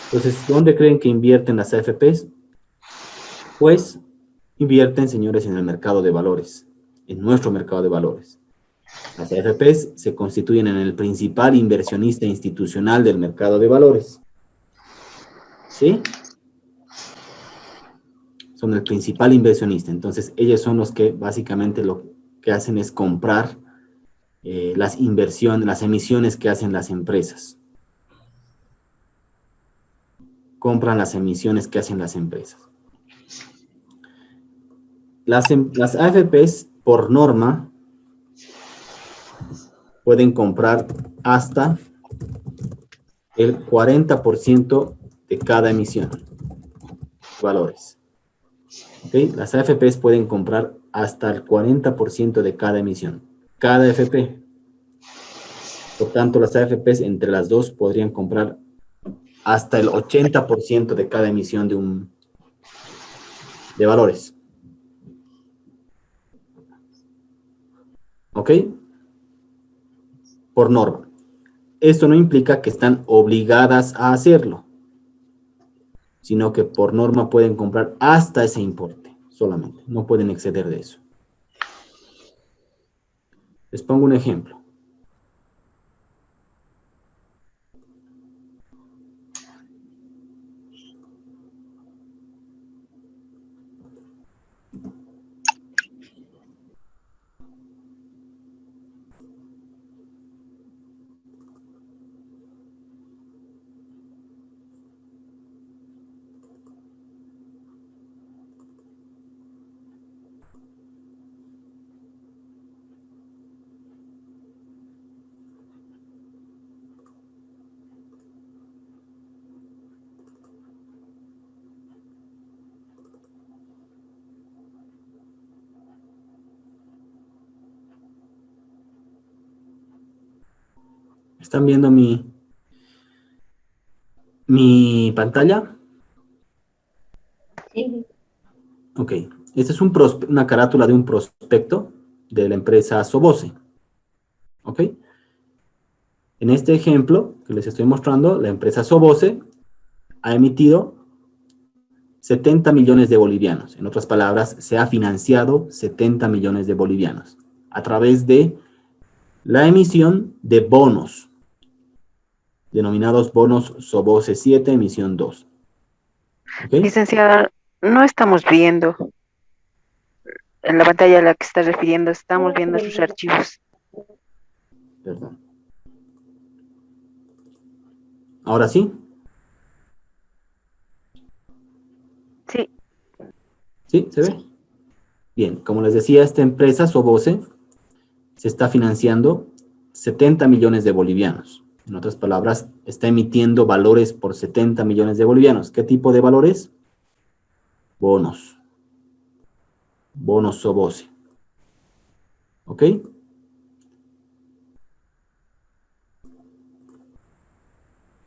Entonces, ¿dónde creen que invierten las AFPs? Pues invierten, señores, en el mercado de valores, en nuestro mercado de valores. Las AFPs se constituyen en el principal inversionista institucional del mercado de valores. ¿Sí? Son el principal inversionista. Entonces, ellos son los que básicamente lo que hacen es comprar las inversiones, las emisiones que hacen las empresas. Compran las emisiones que hacen las empresas. Las AFPs, por norma, pueden comprar hasta el 40% de cada emisión de valores. ¿Okay? Las AFPs pueden comprar hasta el 40% de cada emisión. Cada AFP. Por tanto, las AFPs entre las dos podrían comprar hasta el 80% de cada emisión de valores. ¿Ok? Por norma. Esto no implica que están obligadas a hacerlo, sino que por norma pueden comprar hasta ese importe solamente. No pueden exceder de eso. Les pongo un ejemplo. ¿Están viendo mi pantalla? Sí. Ok. Esta es una carátula de un prospecto, de la empresa Soboce. ¿Ok? En este ejemplo que les estoy mostrando, la empresa Soboce ha emitido 70 millones de bolivianos. En otras palabras, se ha financiado 70 millones de bolivianos a través de la emisión de bonos, denominados bonos Soboce 7, emisión 2. ¿Okay? Licenciada, no estamos viendo en la pantalla a la que está refiriendo, estamos viendo sus archivos. Perdón. ¿Ahora sí? Sí. ¿Sí? ¿Se ve? Bien, como les decía, esta empresa, Soboce, se está financiando 70 millones de bolivianos. En otras palabras, está emitiendo valores por 70 millones de bolivianos. ¿Qué tipo de valores? Bonos. Bonos Soboce. ¿Ok?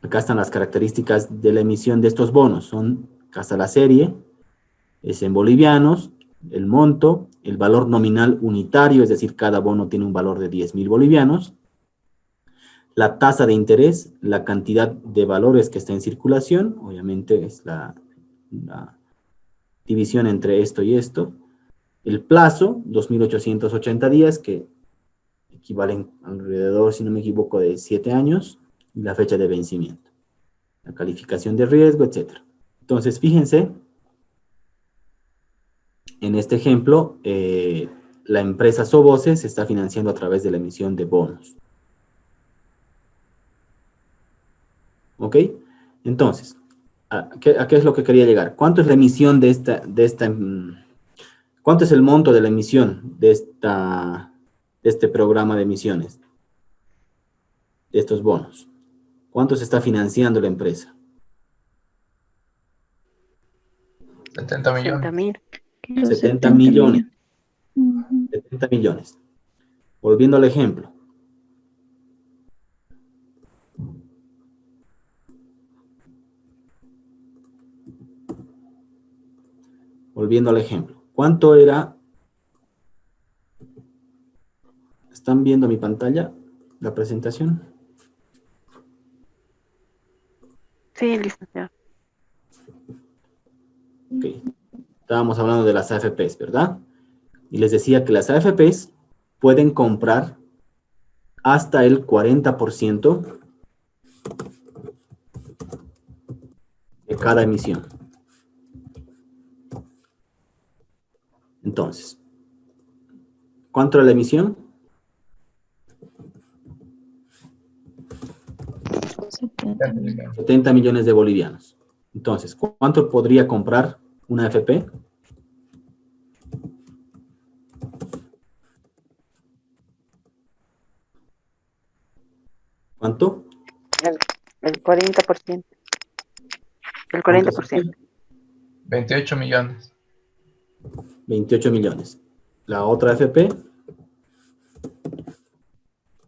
Acá están las características de la emisión de estos bonos. Son casa la serie, es en bolivianos, el monto, el valor nominal unitario, es decir, cada bono tiene un valor de 10.000 bolivianos, la tasa de interés, la cantidad de valores que está en circulación, obviamente es la división entre esto y esto, el plazo, 2.880 días, que equivalen alrededor, si no me equivoco, de 7 años, y la fecha de vencimiento, la calificación de riesgo, etc. Entonces, fíjense, en este ejemplo, la empresa Soboce se está financiando a través de la emisión de bonos. ¿Ok? Entonces, ¿a qué es lo que quería llegar? ¿Cuánto es la emisión cuánto es el monto de la emisión de este programa de emisiones, de estos bonos? ¿Cuánto se está financiando la empresa? 70 millones. 70 millones. 70 millones. Volviendo al ejemplo. Volviendo al ejemplo. ¿Cuánto era? ¿Están viendo mi pantalla? ¿La presentación? Sí, licenciado. Ok. Estábamos hablando de las AFPs, ¿verdad? Y les decía que las AFPs pueden comprar hasta el 40% de cada emisión. Entonces, ¿cuánto era la emisión? 70 millones de bolivianos. Entonces, ¿cuánto podría comprar una AFP? ¿Cuánto? El 40%. El 40%. 28 millones. 28 millones. La otra AFP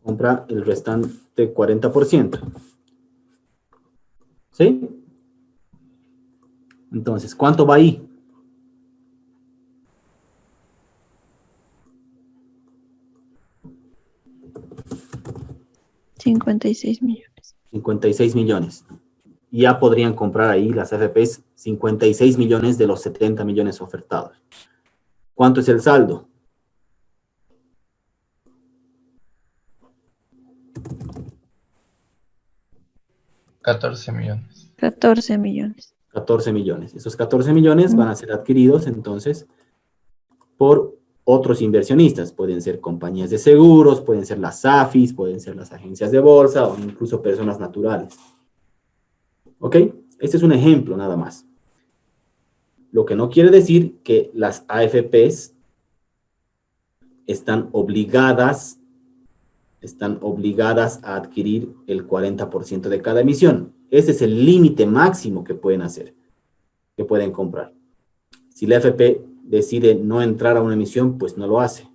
compra el restante 40%. ¿Sí? Entonces, ¿cuánto va ahí? $56 millones. 56 millones. Ya podrían comprar ahí las AFPs 56 millones de los 70 millones ofertados. ¿Cuánto es el saldo? $14 millones. 14 millones. 14 millones. Esos 14 millones van a ser adquiridos entonces por otros inversionistas. Pueden ser compañías de seguros, pueden ser las AFIs, pueden ser las agencias de bolsa o incluso personas naturales. ¿Ok? Este es un ejemplo nada más. Lo que no quiere decir que las AFPs están obligadas a adquirir el 40% de cada emisión. Ese es el límite máximo que pueden hacer, que pueden comprar. Si la AFP decide no entrar a una emisión, pues no lo hace.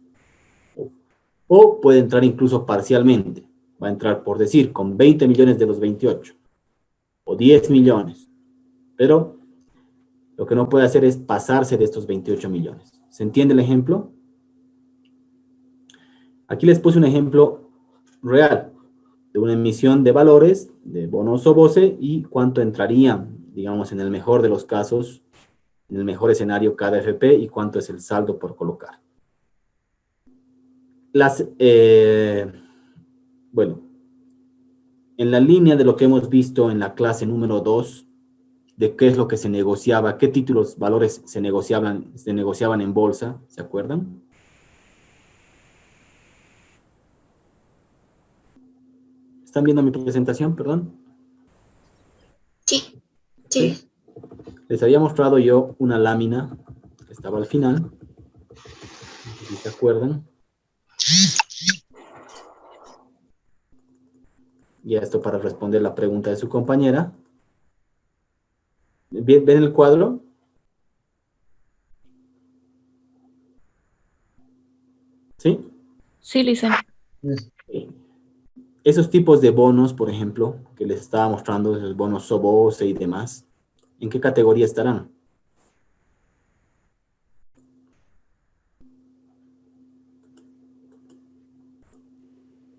O puede entrar incluso parcialmente. Va a entrar, por decir, con 20 millones de los 28. O 10 millones. Pero lo que no puede hacer es pasarse de estos 28 millones. ¿Se entiende el ejemplo? Aquí les puse un ejemplo real de una emisión de valores, de bonos o BOCE, y cuánto entrarían, digamos, en el mejor de los casos, en el mejor escenario cada FP y cuánto es el saldo por colocar. Bueno, en la línea de lo que hemos visto en la clase número 2, de qué es lo que se negociaba, qué títulos, valores se negociaban en bolsa, ¿se acuerdan? ¿Están viendo mi presentación, perdón? Sí, sí. ¿Sí? Les había mostrado yo una lámina que estaba al final, no sé si se acuerdan. Y esto para responder la pregunta de su compañera. ¿Ven el cuadro? ¿Sí? Sí, Licenciado. Esos tipos de bonos, por ejemplo, que les estaba mostrando, esos bonos SOBOSE y demás, ¿en qué categoría estarán?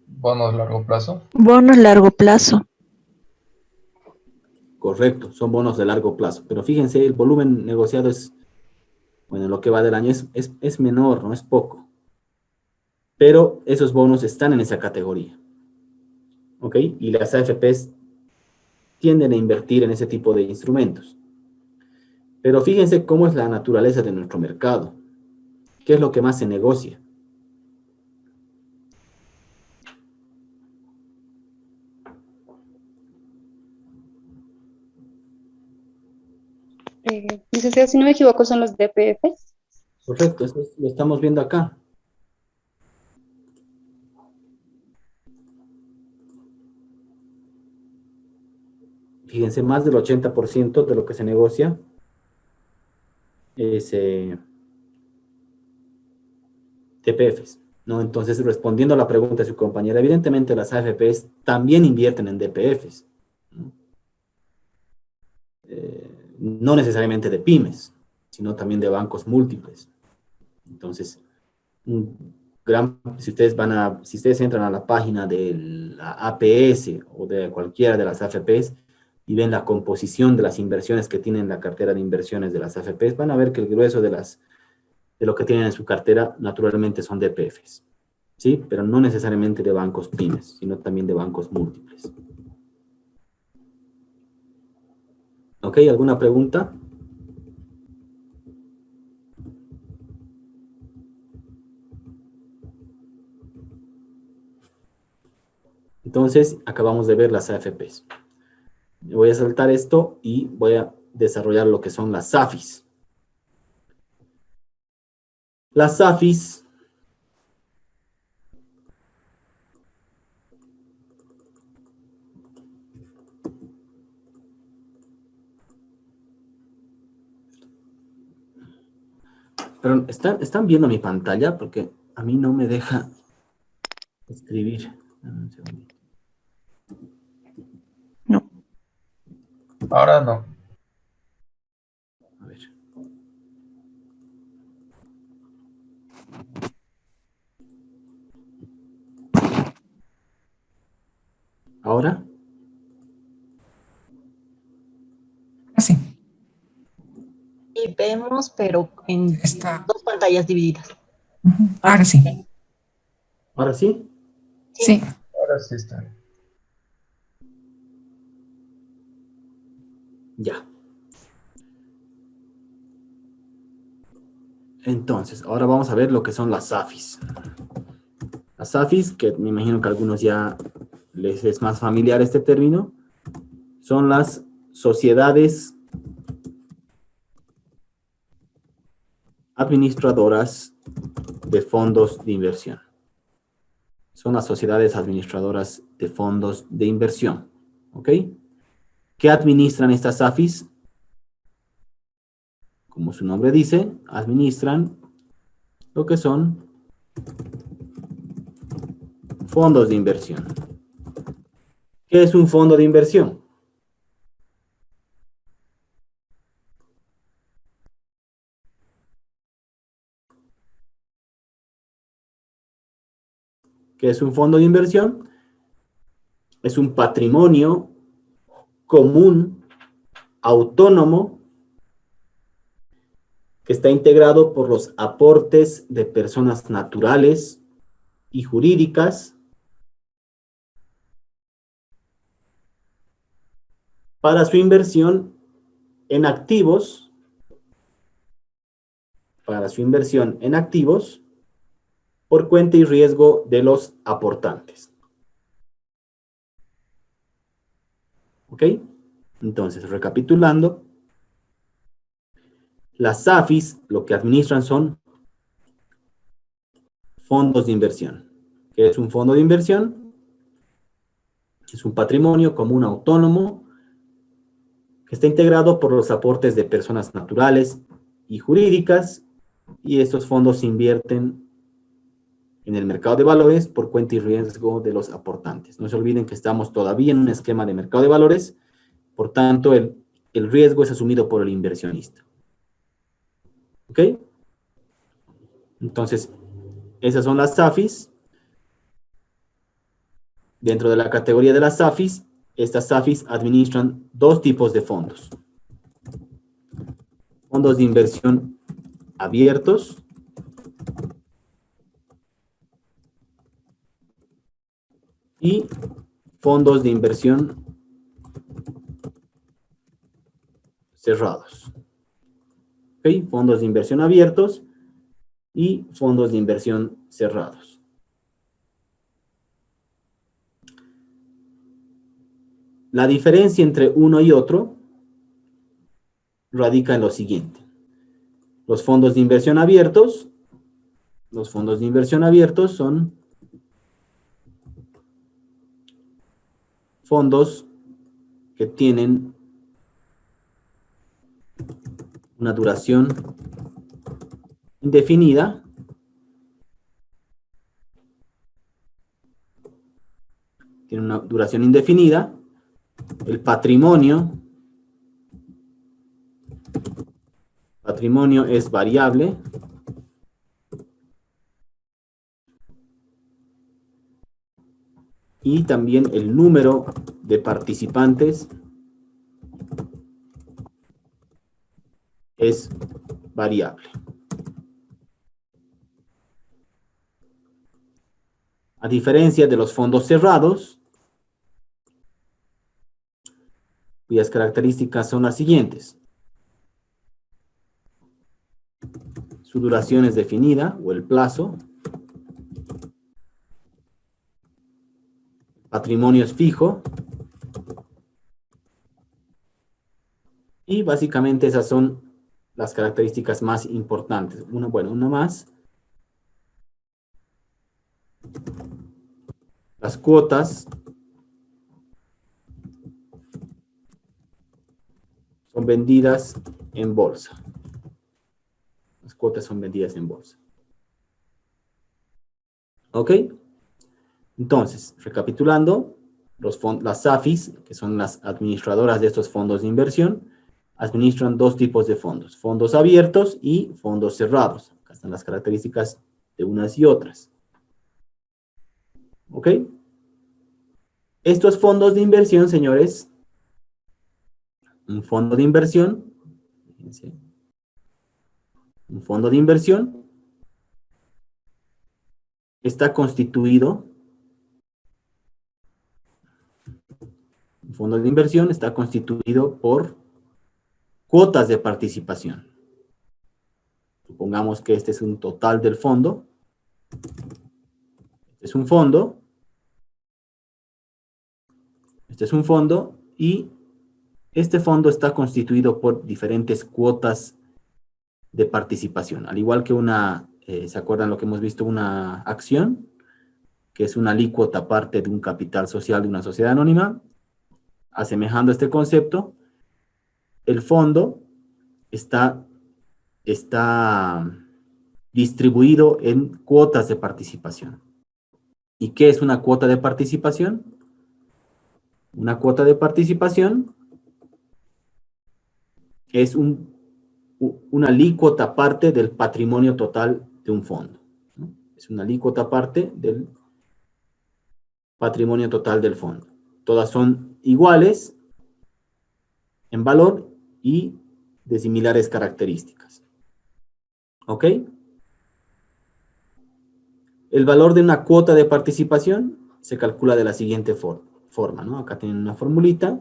Bonos a largo plazo. Bonos largo plazo. Correcto, son bonos de largo plazo. Pero fíjense, el volumen negociado es, bueno, lo que va del año es menor, no es poco. Pero esos bonos están en esa categoría. ¿Ok? Y las AFPs tienden a invertir en ese tipo de instrumentos. Pero fíjense cómo es la naturaleza de nuestro mercado. ¿Qué es lo que más se negocia? Licenciado, si no me equivoco, son los DPFs. Correcto, lo estamos viendo acá. Fíjense, más del 80% de lo que se negocia es DPFs, ¿no? Entonces, respondiendo a la pregunta de su compañera, evidentemente las AFPs también invierten en DPFs, ¿no? No necesariamente de pymes, sino también de bancos múltiples. Entonces, si ustedes entran a la página de la APS o de cualquiera de las AFPs y ven la composición de las inversiones que tienen la cartera de inversiones de las AFPs, van a ver que el grueso de lo que tienen en su cartera naturalmente son DPFs, ¿sí? Pero no necesariamente de bancos pymes, sino también de bancos múltiples. ¿Ok? ¿Alguna pregunta? Entonces, acabamos de ver las AFPs. Voy a saltar esto y voy a desarrollar lo que son las SAFIs. Las SAFIs pero ¿están viendo mi pantalla? Porque a mí no me deja escribir. Un segundito. No. Ahora no. A ver. ¿Ahora? Sí. Y vemos, pero en Está. dos pantallas divididas. Ahora sí. ¿Ahora sí? Sí. Ahora sí está. Ya. Entonces, ahora vamos a ver lo que son las SAFIs. Las SAFIs, que me imagino que a algunos ya les es más familiar este término, son las sociedades administradoras de fondos de inversión. Son las sociedades administradoras de fondos de inversión. ¿Ok? ¿Qué administran estas SAFIs? Como su nombre dice, administran lo que son fondos de inversión. ¿Qué es un fondo de inversión? ¿Qué es un fondo de inversión? Es un patrimonio común, autónomo, que está integrado por los aportes de personas naturales y jurídicas para su inversión en activos, por cuenta y riesgo de los aportantes. ¿Ok? Entonces, recapitulando, las SAFIs lo que administran son fondos de inversión. ¿Qué es un fondo de inversión? Es un patrimonio común autónomo que está integrado por los aportes de personas naturales y jurídicas, y estos fondos se invierten en el mercado de valores por cuenta y riesgo de los aportantes. No se olviden que estamos todavía en un esquema de mercado de valores, por tanto, el riesgo es asumido por el inversionista. ¿Ok? Entonces, esas son las SAFIs. Dentro de la categoría de las SAFIs, estas SAFIs administran dos tipos de fondos. Fondos de inversión abiertos y fondos de inversión cerrados. ¿Ok? Fondos de inversión abiertos y fondos de inversión cerrados. La diferencia entre uno y otro radica en lo siguiente. Los fondos de inversión abiertos son fondos que tienen una duración indefinida, el patrimonio es variable, y también el número de participantes es variable. A diferencia de los fondos cerrados, cuyas características son las siguientes. Su duración es definida, o el plazo. Patrimonio es fijo. Y básicamente esas son las características más importantes. Una más. Las cuotas son vendidas en bolsa. Las cuotas son vendidas en bolsa. ¿Ok? Entonces, recapitulando, las SAFIs, que son las administradoras de estos fondos de inversión, administran dos tipos de fondos. Fondos abiertos y fondos cerrados. Acá están las características de unas y otras. ¿Ok? Estos fondos de inversión, señores, un fondo de inversión, fíjense, un fondo de inversión está constituido, por cuotas de participación. Supongamos que este es un total del fondo. Este es un fondo. Este es un fondo y este fondo está constituido por diferentes cuotas de participación. Al igual que ¿se acuerdan lo que hemos visto? Una acción, que es una alícuota parte de un capital social de una sociedad anónima. Asemejando este concepto, el fondo está distribuido en cuotas de participación. ¿Y qué es una cuota de participación? Una cuota de participación es una alícuota parte del patrimonio total de un fondo, ¿no? Es una alícuota parte del patrimonio total del fondo. Todas son iguales en valor y de similares características. ¿Ok? El valor de una cuota de participación se calcula de la siguiente forma, ¿no? Acá tienen una formulita,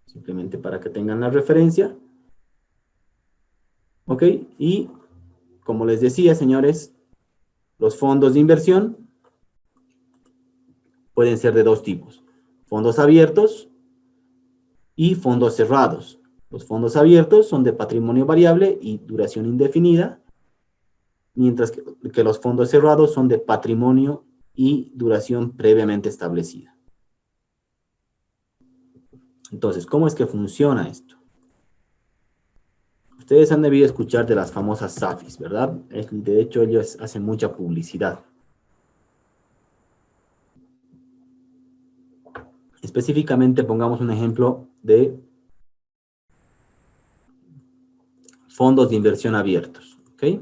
simplemente para que tengan la referencia. ¿Ok? Y como les decía, señores, los fondos de inversión pueden ser de dos tipos: fondos abiertos y fondos cerrados. Los fondos abiertos son de patrimonio variable y duración indefinida, mientras que los fondos cerrados son de patrimonio y duración previamente establecida. Entonces, ¿cómo es que funciona esto? Ustedes han debido escuchar de las famosas SAFIs, ¿verdad? De hecho, ellos hacen mucha publicidad. Específicamente, pongamos un ejemplo de fondos de inversión abiertos, ¿ok?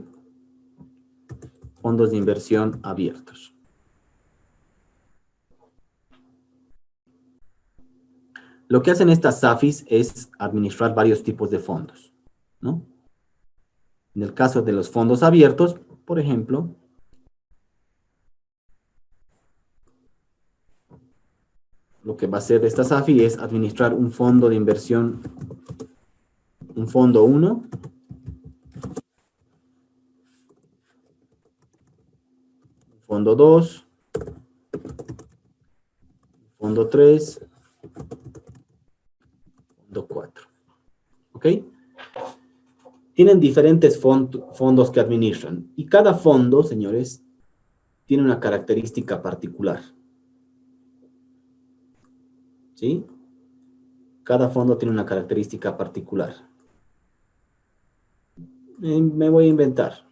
Fondos de inversión abiertos. Lo que hacen estas SAFIs es administrar varios tipos de fondos, ¿no? En el caso de los fondos abiertos, por ejemplo, lo que va a hacer esta SAFI es administrar un fondo de inversión, un fondo 1, fondo 2, fondo 3, fondo 4. ¿Ok? Tienen diferentes fondos que administran. Y cada fondo, señores, tiene una característica particular. ¿Sí? Cada fondo tiene una característica particular. Me voy a inventar.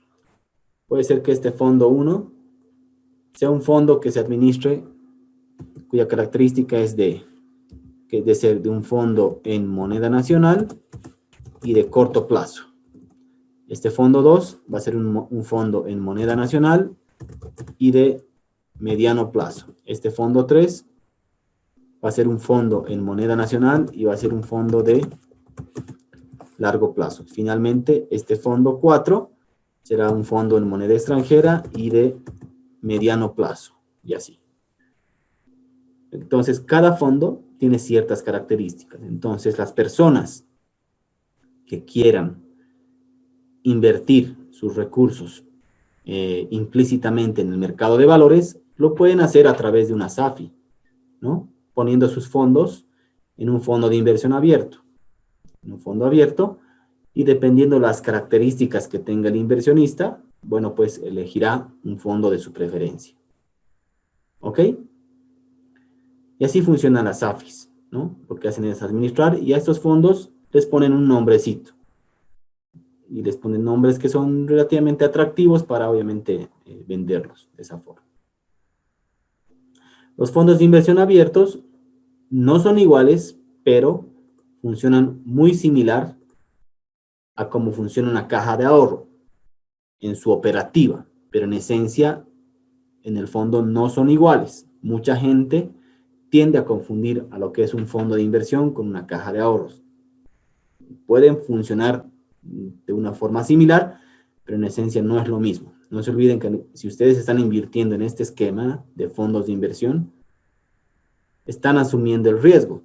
Puede ser que este fondo 1 sea un fondo que se administre, cuya característica es de ser de un fondo en moneda nacional y de corto plazo. Este fondo 2 va a ser un fondo en moneda nacional y de mediano plazo. Este fondo 3 va a ser un fondo en moneda nacional y va a ser un fondo de largo plazo. Finalmente, este fondo 4 será un fondo en moneda extranjera y de mediano plazo, y así. Entonces, cada fondo tiene ciertas características. Entonces, las personas que quieran invertir sus recursos implícitamente en el mercado de valores, lo pueden hacer a través de una SAFI, ¿no? Poniendo sus fondos en un fondo de inversión abierto. En un fondo abierto, y dependiendo las características que tenga el inversionista, bueno, pues elegirá un fondo de su preferencia. ¿Ok? Y así funcionan las SAFIs, ¿no? Lo que hacen es administrar y a estos fondos les ponen un nombrecito. Y les ponen nombres que son relativamente atractivos para, obviamente, venderlos de esa forma. Los fondos de inversión abiertos no son iguales, pero funcionan muy similar a cómo funciona una caja de ahorro en su operativa, pero en esencia, en el fondo, no son iguales. Mucha gente tiende a confundir a lo que es un fondo de inversión con una caja de ahorros. Pueden funcionar de una forma similar, pero en esencia no es lo mismo. No se olviden que si ustedes están invirtiendo en este esquema de fondos de inversión, están asumiendo el riesgo,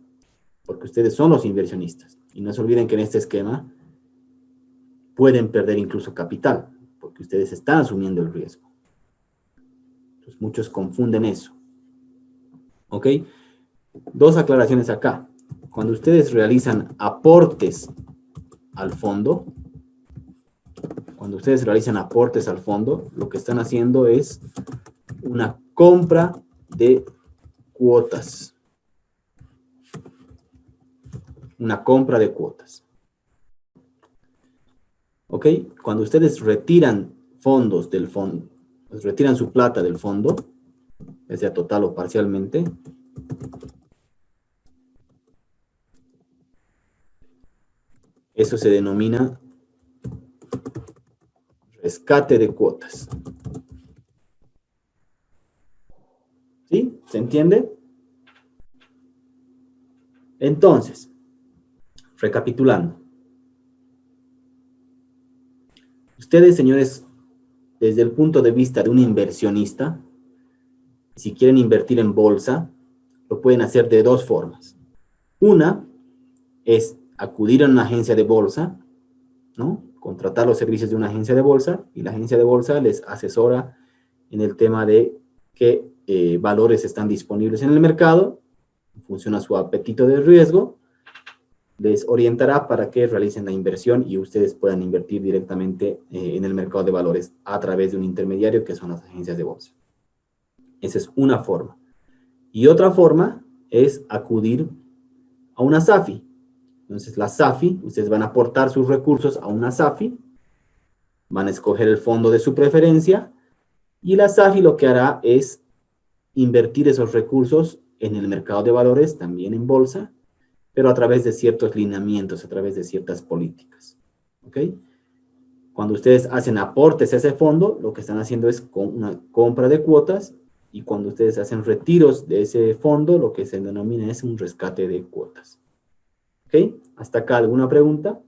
porque ustedes son los inversionistas. Y no se olviden que en este esquema pueden perder incluso capital, porque ustedes están asumiendo el riesgo. Entonces, muchos confunden eso. ¿Ok? Dos aclaraciones acá. Cuando ustedes realizan aportes al fondo, lo que están haciendo es una compra de cuotas. Una compra de cuotas. ¿Ok? Cuando ustedes retiran fondos del fondo, pues retiran su plata del fondo, ya sea total o parcialmente, eso se denomina rescate de cuotas. ¿Sí? ¿Se entiende? Entonces, recapitulando. Ustedes, señores, desde el punto de vista de un inversionista, si quieren invertir en bolsa, lo pueden hacer de dos formas. Una es acudir a una agencia de bolsa, ¿no? Contratar los servicios de una agencia de bolsa y la agencia de bolsa les asesora en el tema de qué valores están disponibles en el mercado, en función a su apetito de riesgo, les orientará para que realicen la inversión y ustedes puedan invertir directamente en el mercado de valores a través de un intermediario que son las agencias de bolsa. Esa es una forma. Y otra forma es acudir a una SAFI. Entonces, la SAFI, ustedes van a aportar sus recursos a una SAFI, van a escoger el fondo de su preferencia, y la SAFI lo que hará es invertir esos recursos en el mercado de valores, también en bolsa, pero a través de ciertos lineamientos, a través de ciertas políticas. ¿Ok? Cuando ustedes hacen aportes a ese fondo, lo que están haciendo es una compra de cuotas, y cuando ustedes hacen retiros de ese fondo, lo que se denomina es un rescate de cuotas. ¿Ok? ¿Hasta acá alguna pregunta?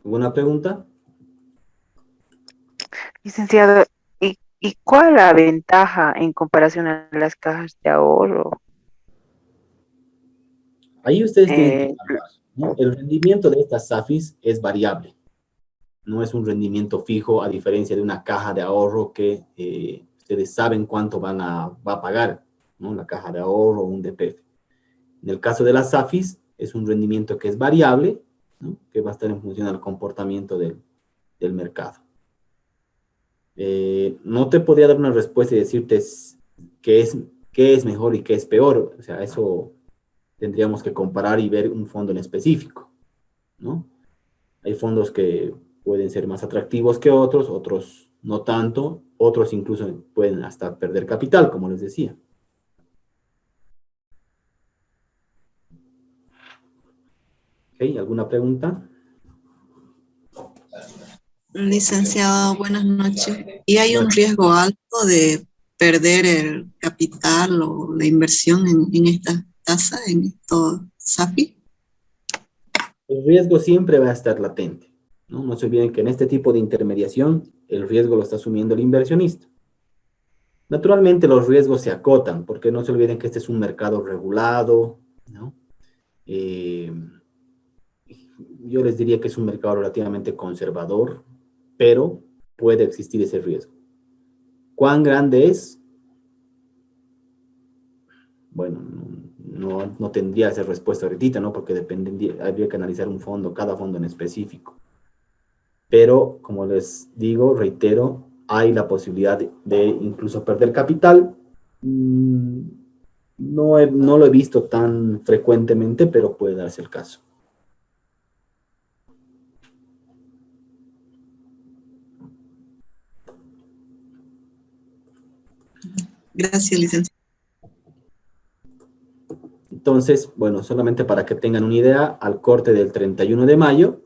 ¿Alguna pregunta? Licenciado, ¿y cuál es la ventaja en comparación a las cajas de ahorro? Ahí ustedes tienen que evaluar, ¿no? El rendimiento de estas SAFIs es variable. No es un rendimiento fijo, a diferencia de una caja de ahorro que ustedes saben cuánto va a pagar, ¿no? La caja de ahorro o un DPF. En el caso de las SAFIs, es un rendimiento que es variable, ¿no? Que va a estar en función al comportamiento del mercado. No te podría dar una respuesta y decirte qué es mejor y qué es peor. O sea, eso tendríamos que comparar y ver un fondo en específico, ¿no? Hay fondos que pueden ser más atractivos que otros no tanto, otros incluso pueden hasta perder capital, como les decía. ¿Ok? ¿Alguna pregunta? Licenciado, buenas noches. ¿Y hay un riesgo alto de perder el capital o la inversión en esta tasa, en estos SAFI? El riesgo siempre va a estar latente, ¿no? No se olviden que en este tipo de intermediación el riesgo lo está asumiendo el inversionista. Naturalmente los riesgos se acotan, porque no se olviden que este es un mercado regulado, ¿no? Yo les diría que es un mercado relativamente conservador, pero puede existir ese riesgo. ¿Cuán grande es? Bueno, no tendría esa respuesta ahorita, ¿no? Porque habría que analizar cada fondo en específico. Pero, como les digo, reitero, hay la posibilidad de incluso perder capital. No lo he visto tan frecuentemente, pero puede darse el caso. Gracias, licenciado. Entonces, bueno, solamente para que tengan una idea, al corte del 31 de mayo,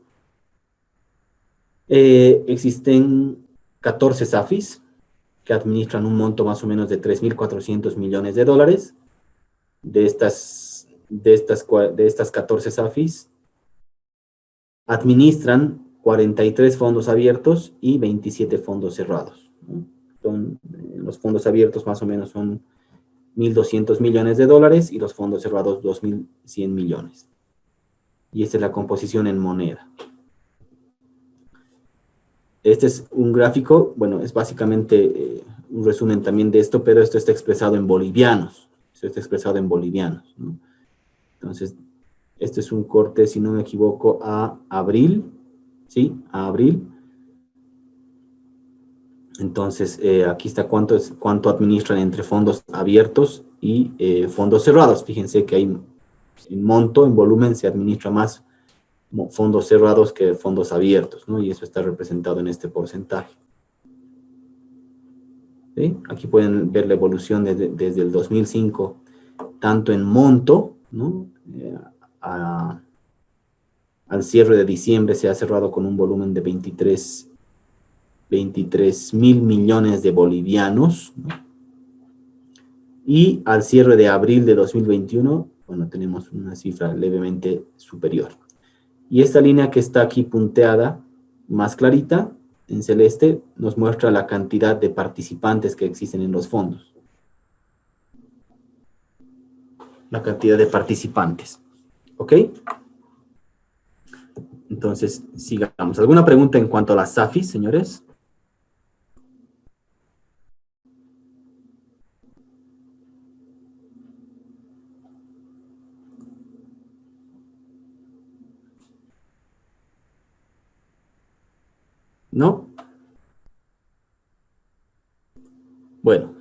existen 14 SAFIs que administran un monto más o menos de 3.400 millones de dólares. De estas 14 SAFIs, administran 43 fondos abiertos y 27 fondos cerrados, ¿no? Los fondos abiertos más o menos son 1.200 millones de dólares y los fondos cerrados 2.100 millones. Y esta es la composición en moneda. Este es un gráfico, bueno, es básicamente un resumen también de esto, pero esto está expresado en bolivianos. Esto está expresado en bolivianos, ¿no? Entonces, este es un corte, si no me equivoco, a abril, ¿sí? A abril. Entonces, aquí está cuánto administran entre fondos abiertos y fondos cerrados. Fíjense que hay en monto, en volumen, se administra más fondos cerrados que fondos abiertos, ¿no? Y eso está representado en este porcentaje. ¿Sí? Aquí pueden ver la evolución desde el 2005, tanto en monto, ¿no? Al cierre de diciembre se ha cerrado con un volumen de 23 mil millones de bolivianos, ¿no? Y al cierre de abril de 2021, bueno, tenemos una cifra levemente superior. Y esta línea que está aquí punteada, más clarita, en celeste, nos muestra la cantidad de participantes que existen en los fondos. La cantidad de participantes. ¿Ok? Entonces, sigamos. ¿Alguna pregunta en cuanto a las SAFIs, señores? ¿No? Bueno,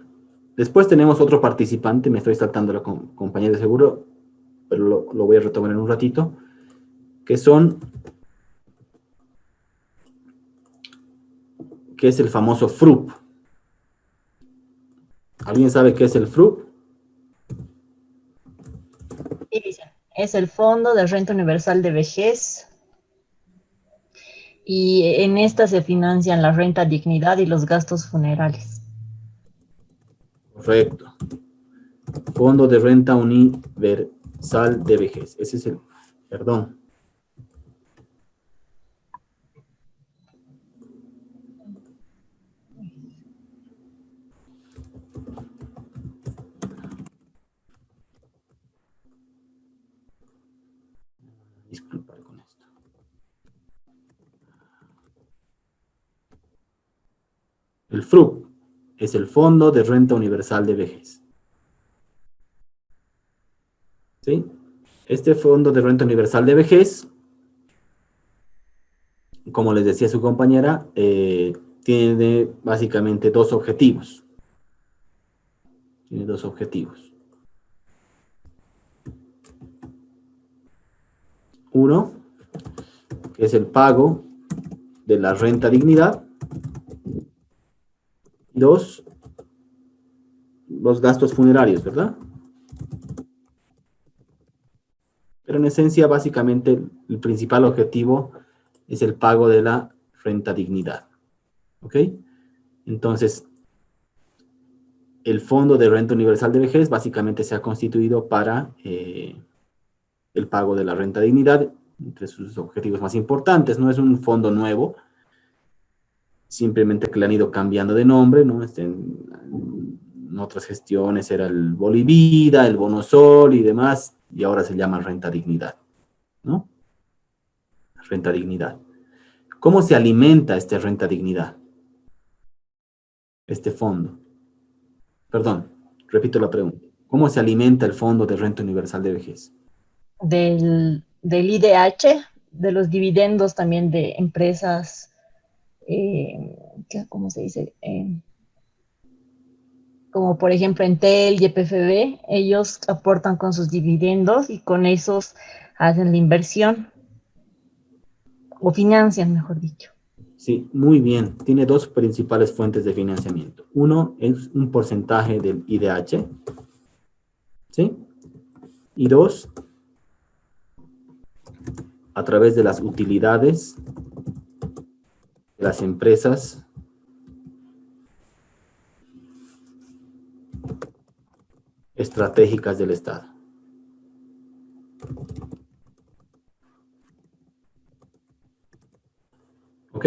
después tenemos otro participante, me estoy saltando la compañía de seguro, pero lo voy a retomar en un ratito, que es el famoso FRUP. ¿Alguien sabe qué es el FRUP? Sí, dicen, es el Fondo de Renta Universal de Vejez. Y en esta se financian la renta dignidad y los gastos funerales. Correcto. Fondo de Renta Universal de Vejez. Ese es el, perdón. Disculpar con esto. El FRUP es el Fondo de Renta Universal de Vejez. ¿Sí? Este Fondo de Renta Universal de Vejez, como les decía su compañera, tiene básicamente dos objetivos. Tiene dos objetivos. Uno, que es el pago de la renta dignidad. Dos, los gastos funerarios, ¿verdad? Pero en esencia, básicamente, el principal objetivo es el pago de la renta dignidad. ¿Ok? Entonces, el Fondo de Renta Universal de Vejez básicamente se ha constituido para el pago de la renta dignidad, entre sus objetivos más importantes. No es un fondo nuevo, simplemente que le han ido cambiando de nombre, ¿no? En otras gestiones era el Bolivida, el Bono Sol y demás, y ahora se llama Renta Dignidad, ¿no? Renta Dignidad. ¿Cómo se alimenta esta Renta Dignidad? Este fondo. Perdón, repito la pregunta. ¿Cómo se alimenta el Fondo de Renta Universal de Vejez? Del IDH, de los dividendos también de empresas, ¿cómo se dice? Como por ejemplo Entel, YPFB, ellos aportan con sus dividendos y con esos hacen la inversión, o financian, mejor dicho. Sí, muy bien. Tiene dos principales fuentes de financiamiento. Uno es un porcentaje del IDH, ¿sí? Y dos, a través de las utilidades de las empresas estratégicas del Estado. ¿Ok?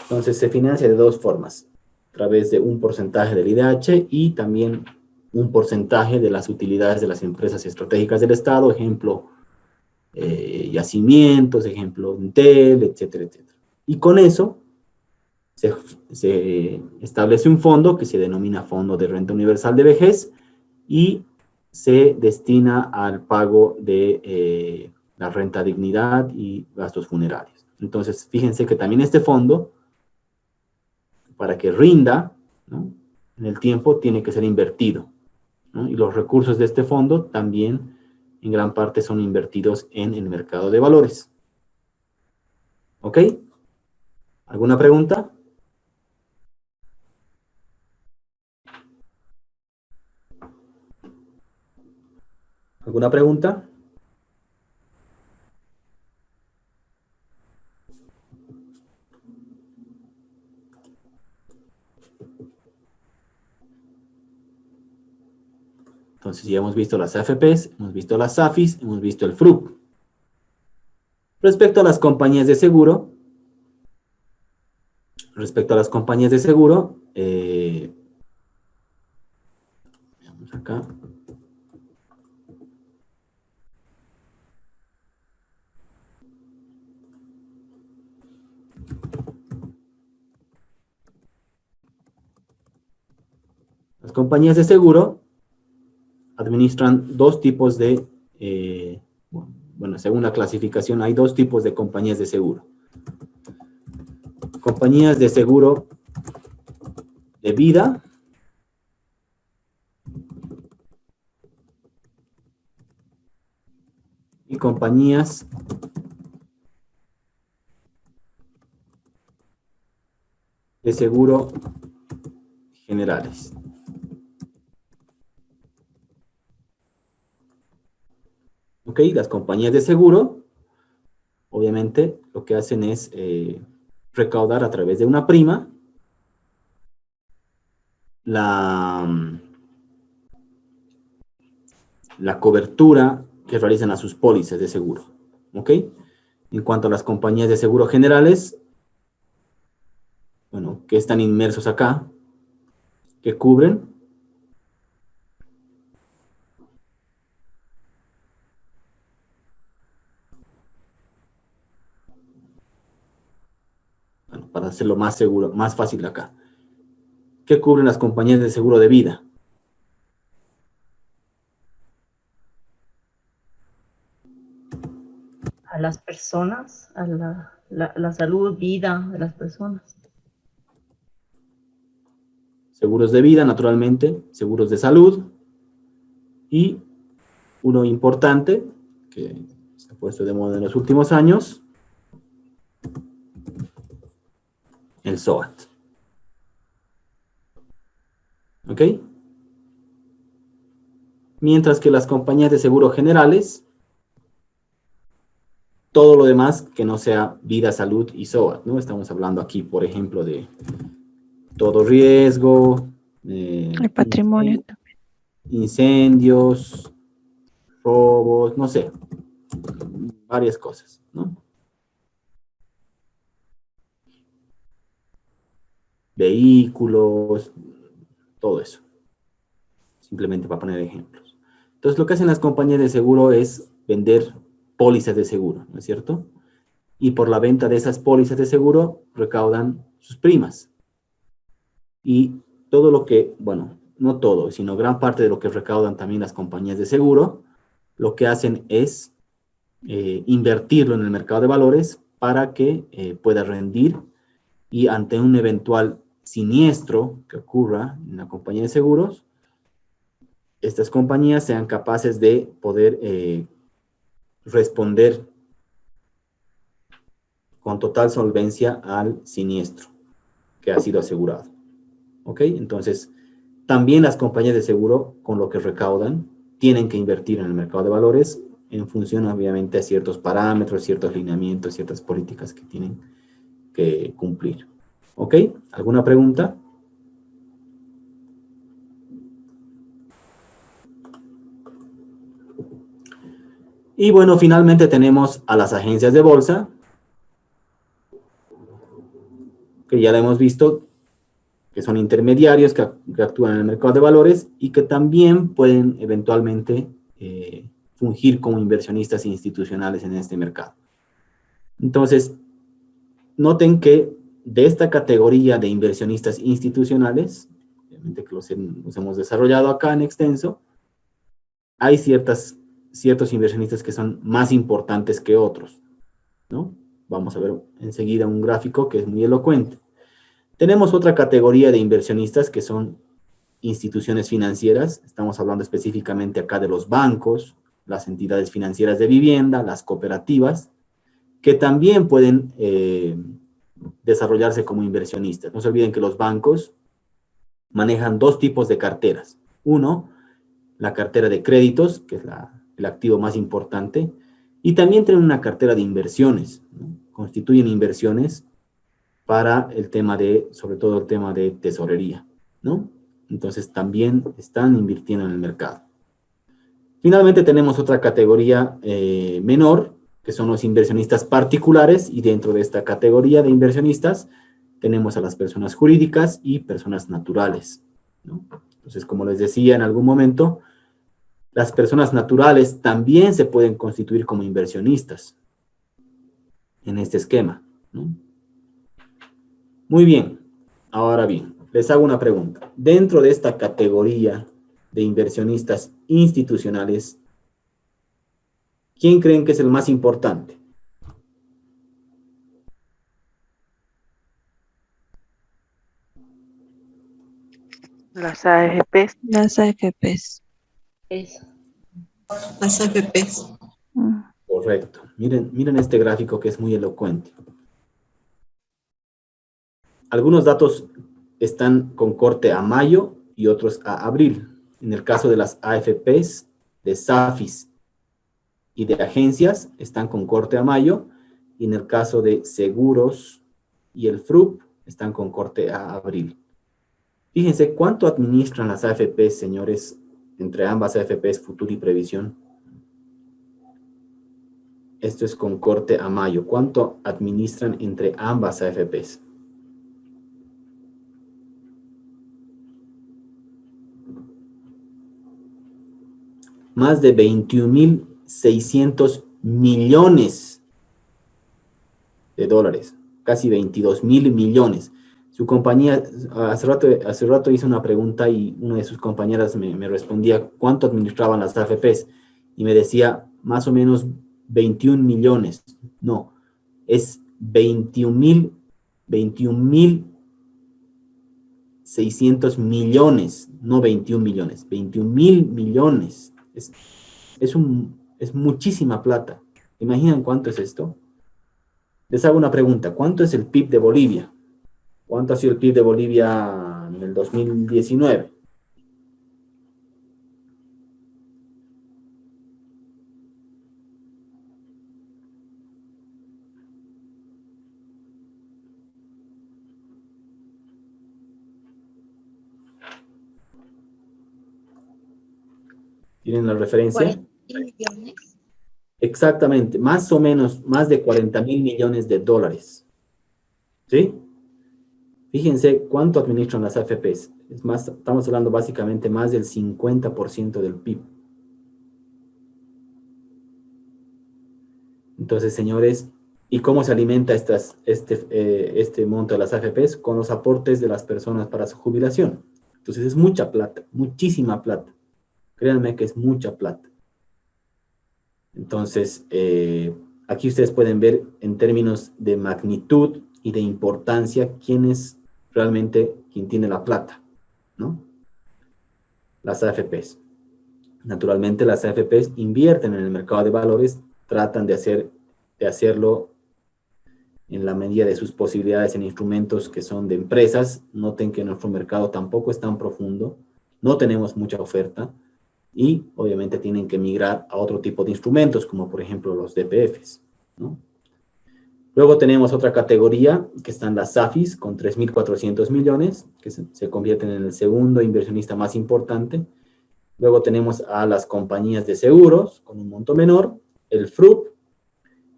Entonces se financia de dos formas, a través de un porcentaje del IDH y también un porcentaje de las utilidades de las empresas estratégicas del Estado, ejemplo, yacimientos, ejemplo, Entel, etcétera, etcétera. Y con eso se establece un fondo que se denomina Fondo de Renta Universal de Vejez y se destina al pago de la renta dignidad y gastos funerarios. Entonces, fíjense que también este fondo, para que rinda, ¿no?, en el tiempo, tiene que ser invertido, ¿no? Y los recursos de este fondo también, en gran parte, son invertidos en el mercado de valores. ¿Ok? ¿Alguna pregunta? ¿Alguna pregunta? Entonces ya hemos visto las AFPs, hemos visto las AFIs, hemos visto el FRUP. Respecto a las compañías de seguro, veamos acá. Las compañías de seguro administran dos tipos de, bueno, según la clasificación, hay dos tipos de compañías de seguro. Compañías de seguro de vida y compañías de seguro generales. Ok, las compañías de seguro, obviamente, lo que hacen es recaudar a través de una prima la cobertura que realizan a sus pólizas de seguro. ¿Ok? En cuanto a las compañías de seguro generales, bueno, que están inmersos acá, que cubren para hacerlo más seguro, más fácil acá. ¿Qué cubren las compañías de seguro de vida? A las personas, a la salud, vida de las personas. Seguros de vida, naturalmente, seguros de salud, y uno importante, que se ha puesto de moda en los últimos años, el SOAT. ¿Ok? Mientras que las compañías de seguro generales, todo lo demás que no sea vida, salud y SOAT, ¿no? Estamos hablando aquí, por ejemplo, de todo riesgo, El patrimonio. incendios, robos, no sé, varias cosas, ¿no? Vehículos, todo eso. Simplemente para poner ejemplos. Entonces, lo que hacen las compañías de seguro es vender pólizas de seguro, ¿no es cierto? Y por la venta de esas pólizas de seguro recaudan sus primas. Y todo lo que, bueno, no todo, sino gran parte de lo que recaudan también las compañías de seguro, lo que hacen es invertirlo en el mercado de valores para que pueda rendir, y ante un eventual siniestro que ocurra en la compañía de seguros, estas compañías sean capaces de poder responder con total solvencia al siniestro que ha sido asegurado. ¿Ok? Entonces, también las compañías de seguro, con lo que recaudan, tienen que invertir en el mercado de valores en función, obviamente, a ciertos parámetros, ciertos lineamientos, ciertas políticas que tienen que cumplir. ¿Ok? ¿Alguna pregunta? Y bueno, finalmente tenemos a las agencias de bolsa, que ya la hemos visto, que son intermediarios que actúan en el mercado de valores y que también pueden eventualmente fungir como inversionistas institucionales en este mercado. Entonces, noten que de esta categoría de inversionistas institucionales, obviamente que los hemos desarrollado acá en extenso, hay ciertos inversionistas que son más importantes que otros, ¿no? Vamos a ver enseguida un gráfico que es muy elocuente. Tenemos otra categoría de inversionistas que son instituciones financieras. Estamos hablando específicamente acá de los bancos, las entidades financieras de vivienda, las cooperativas, que también pueden desarrollarse como inversionistas. No se olviden que los bancos manejan dos tipos de carteras. Uno, la cartera de créditos, que es la el activo más importante, y también tienen una cartera de inversiones, ¿no? Constituyen inversiones para el tema de, sobre todo el tema de tesorería, ¿no? Entonces también están invirtiendo en el mercado. Finalmente tenemos otra categoría menor, que son los inversionistas particulares, y dentro de esta categoría de inversionistas tenemos a las personas jurídicas y personas naturales, ¿no? Entonces, como les decía en algún momento, las personas naturales también se pueden constituir como inversionistas en este esquema, ¿no? Muy bien. Ahora bien, les hago una pregunta. Dentro de esta categoría de inversionistas institucionales, ¿quién creen que es el más importante? Las AFPs. Las AFPs. Eso. Las AFPs. Correcto. Miren este gráfico que es muy elocuente. Algunos datos están con corte a mayo y otros a abril. En el caso de las AFPs, de SAFIs y de agencias, están con corte a mayo, y en el caso de seguros y el FRUP, están con corte a abril. Fíjense cuánto administran las AFPs, señores, entre ambas AFPs, Futuro y Previsión. Esto es con corte a mayo. ¿Cuánto administran entre ambas AFPs? Más de 21.600 millones de dólares, casi 22.000 millones. Su compañía, hace rato hice una pregunta y una de sus compañeras me respondía cuánto administraban las AFPs y me decía más o menos 21 millones. No, es 21.600 millones, no 21 millones, 21.000 millones. Es muchísima plata. ¿Imaginan cuánto es esto? Les hago una pregunta. ¿Cuánto es el PIB de Bolivia? ¿Cuánto ha sido el PIB de Bolivia en el 2019? ¿Tienen la referencia? 40 millones. Exactamente, más o menos, más de 40.000 millones de dólares. ¿Sí? Fíjense cuánto administran las AFPs. Es más, estamos hablando básicamente más del 50% del PIB. Entonces, señores, ¿y cómo se alimenta este monto de las AFPs? Con los aportes de las personas para su jubilación. Entonces, es mucha plata, muchísima plata. Créanme que es mucha plata. Entonces, aquí ustedes pueden ver en términos de magnitud y de importancia quién es realmente quien tiene la plata, ¿no? Las AFPs. Naturalmente, las AFPs invierten en el mercado de valores, tratan de hacerlo en la medida de sus posibilidades en instrumentos que son de empresas. Noten que nuestro mercado tampoco es tan profundo, no tenemos mucha oferta, y obviamente tienen que migrar a otro tipo de instrumentos, como por ejemplo los DPFs, ¿no? Luego tenemos otra categoría, que están las SAFIs, con 3.400 millones, que se convierten en el segundo inversionista más importante. Luego tenemos a las compañías de seguros, con un monto menor, el FRUP,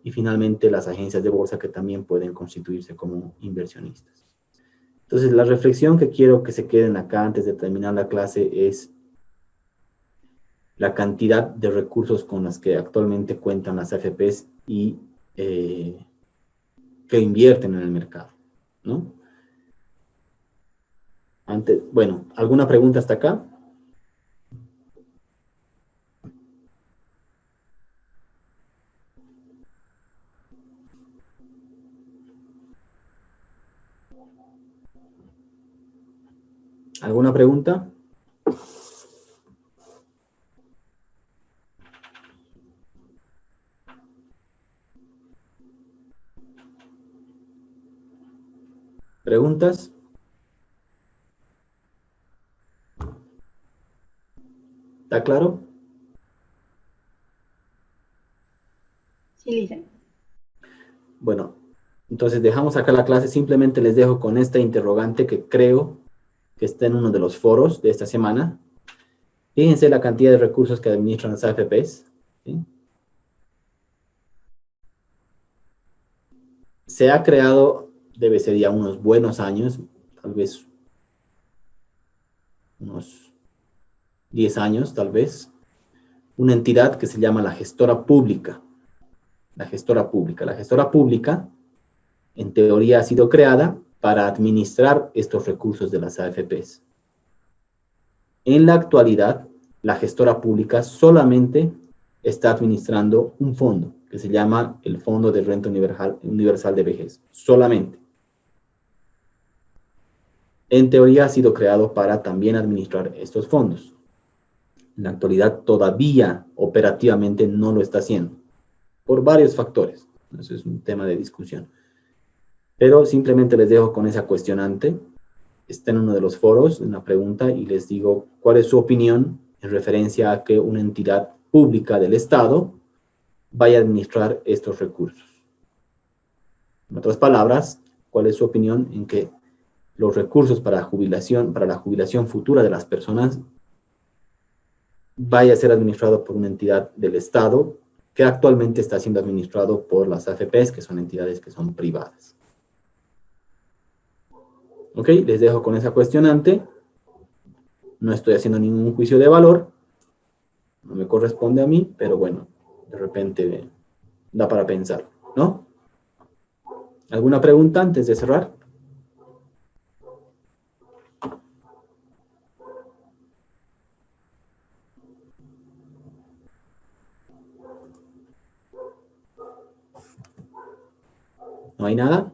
y finalmente las agencias de bolsa, que también pueden constituirse como inversionistas. Entonces, la reflexión que quiero que se queden acá antes de terminar la clase es la cantidad de recursos con las que actualmente cuentan las AFPs y que invierten en el mercado, ¿no? Bueno, ¿alguna pregunta hasta acá? ¿Alguna pregunta? ¿Preguntas? ¿Está claro? Sí, Licen. Bueno, entonces dejamos acá la clase. Simplemente les dejo con esta interrogante que creo que está en uno de los foros de esta semana. Fíjense la cantidad de recursos que administran las AFPs. ¿Sí? Se ha creado, debe ser ya unos buenos años, tal vez unos 10 años, tal vez, una entidad que se llama la gestora pública. La gestora pública. La gestora pública, en teoría, ha sido creada para administrar estos recursos de las AFPs. En la actualidad, la gestora pública solamente está administrando un fondo que se llama el Fondo de Renta Universal de Vejez. Solamente. En teoría ha sido creado para también administrar estos fondos. En la actualidad todavía operativamente no lo está haciendo, por varios factores. Eso es un tema de discusión. Pero simplemente les dejo con esa cuestionante. Está en uno de los foros, en la pregunta, y les digo cuál es su opinión en referencia a que una entidad pública del Estado vaya a administrar estos recursos. En otras palabras, cuál es su opinión en que los recursos para la jubilación futura de las personas vaya a ser administrado por una entidad del Estado que actualmente está siendo administrado por las AFPs, que son entidades que son privadas. Ok, les dejo con esa cuestionante. No estoy haciendo ningún juicio de valor. No me corresponde a mí, pero bueno, de repente da para pensar, ¿no? ¿Alguna pregunta antes de cerrar? ¿No hay nada?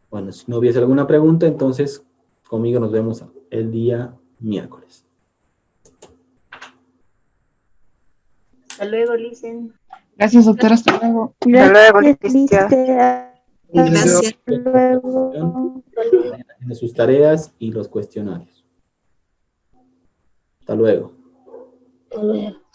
Bueno, si no hubiese alguna pregunta, entonces conmigo nos vemos el día miércoles. Hasta luego, Licen. Gracias, doctora. Hasta luego. Hasta luego, Gracias, Leticia. Gracias. Hasta luego. Tiene sus tareas y los cuestionarios. Hasta luego. Hasta luego.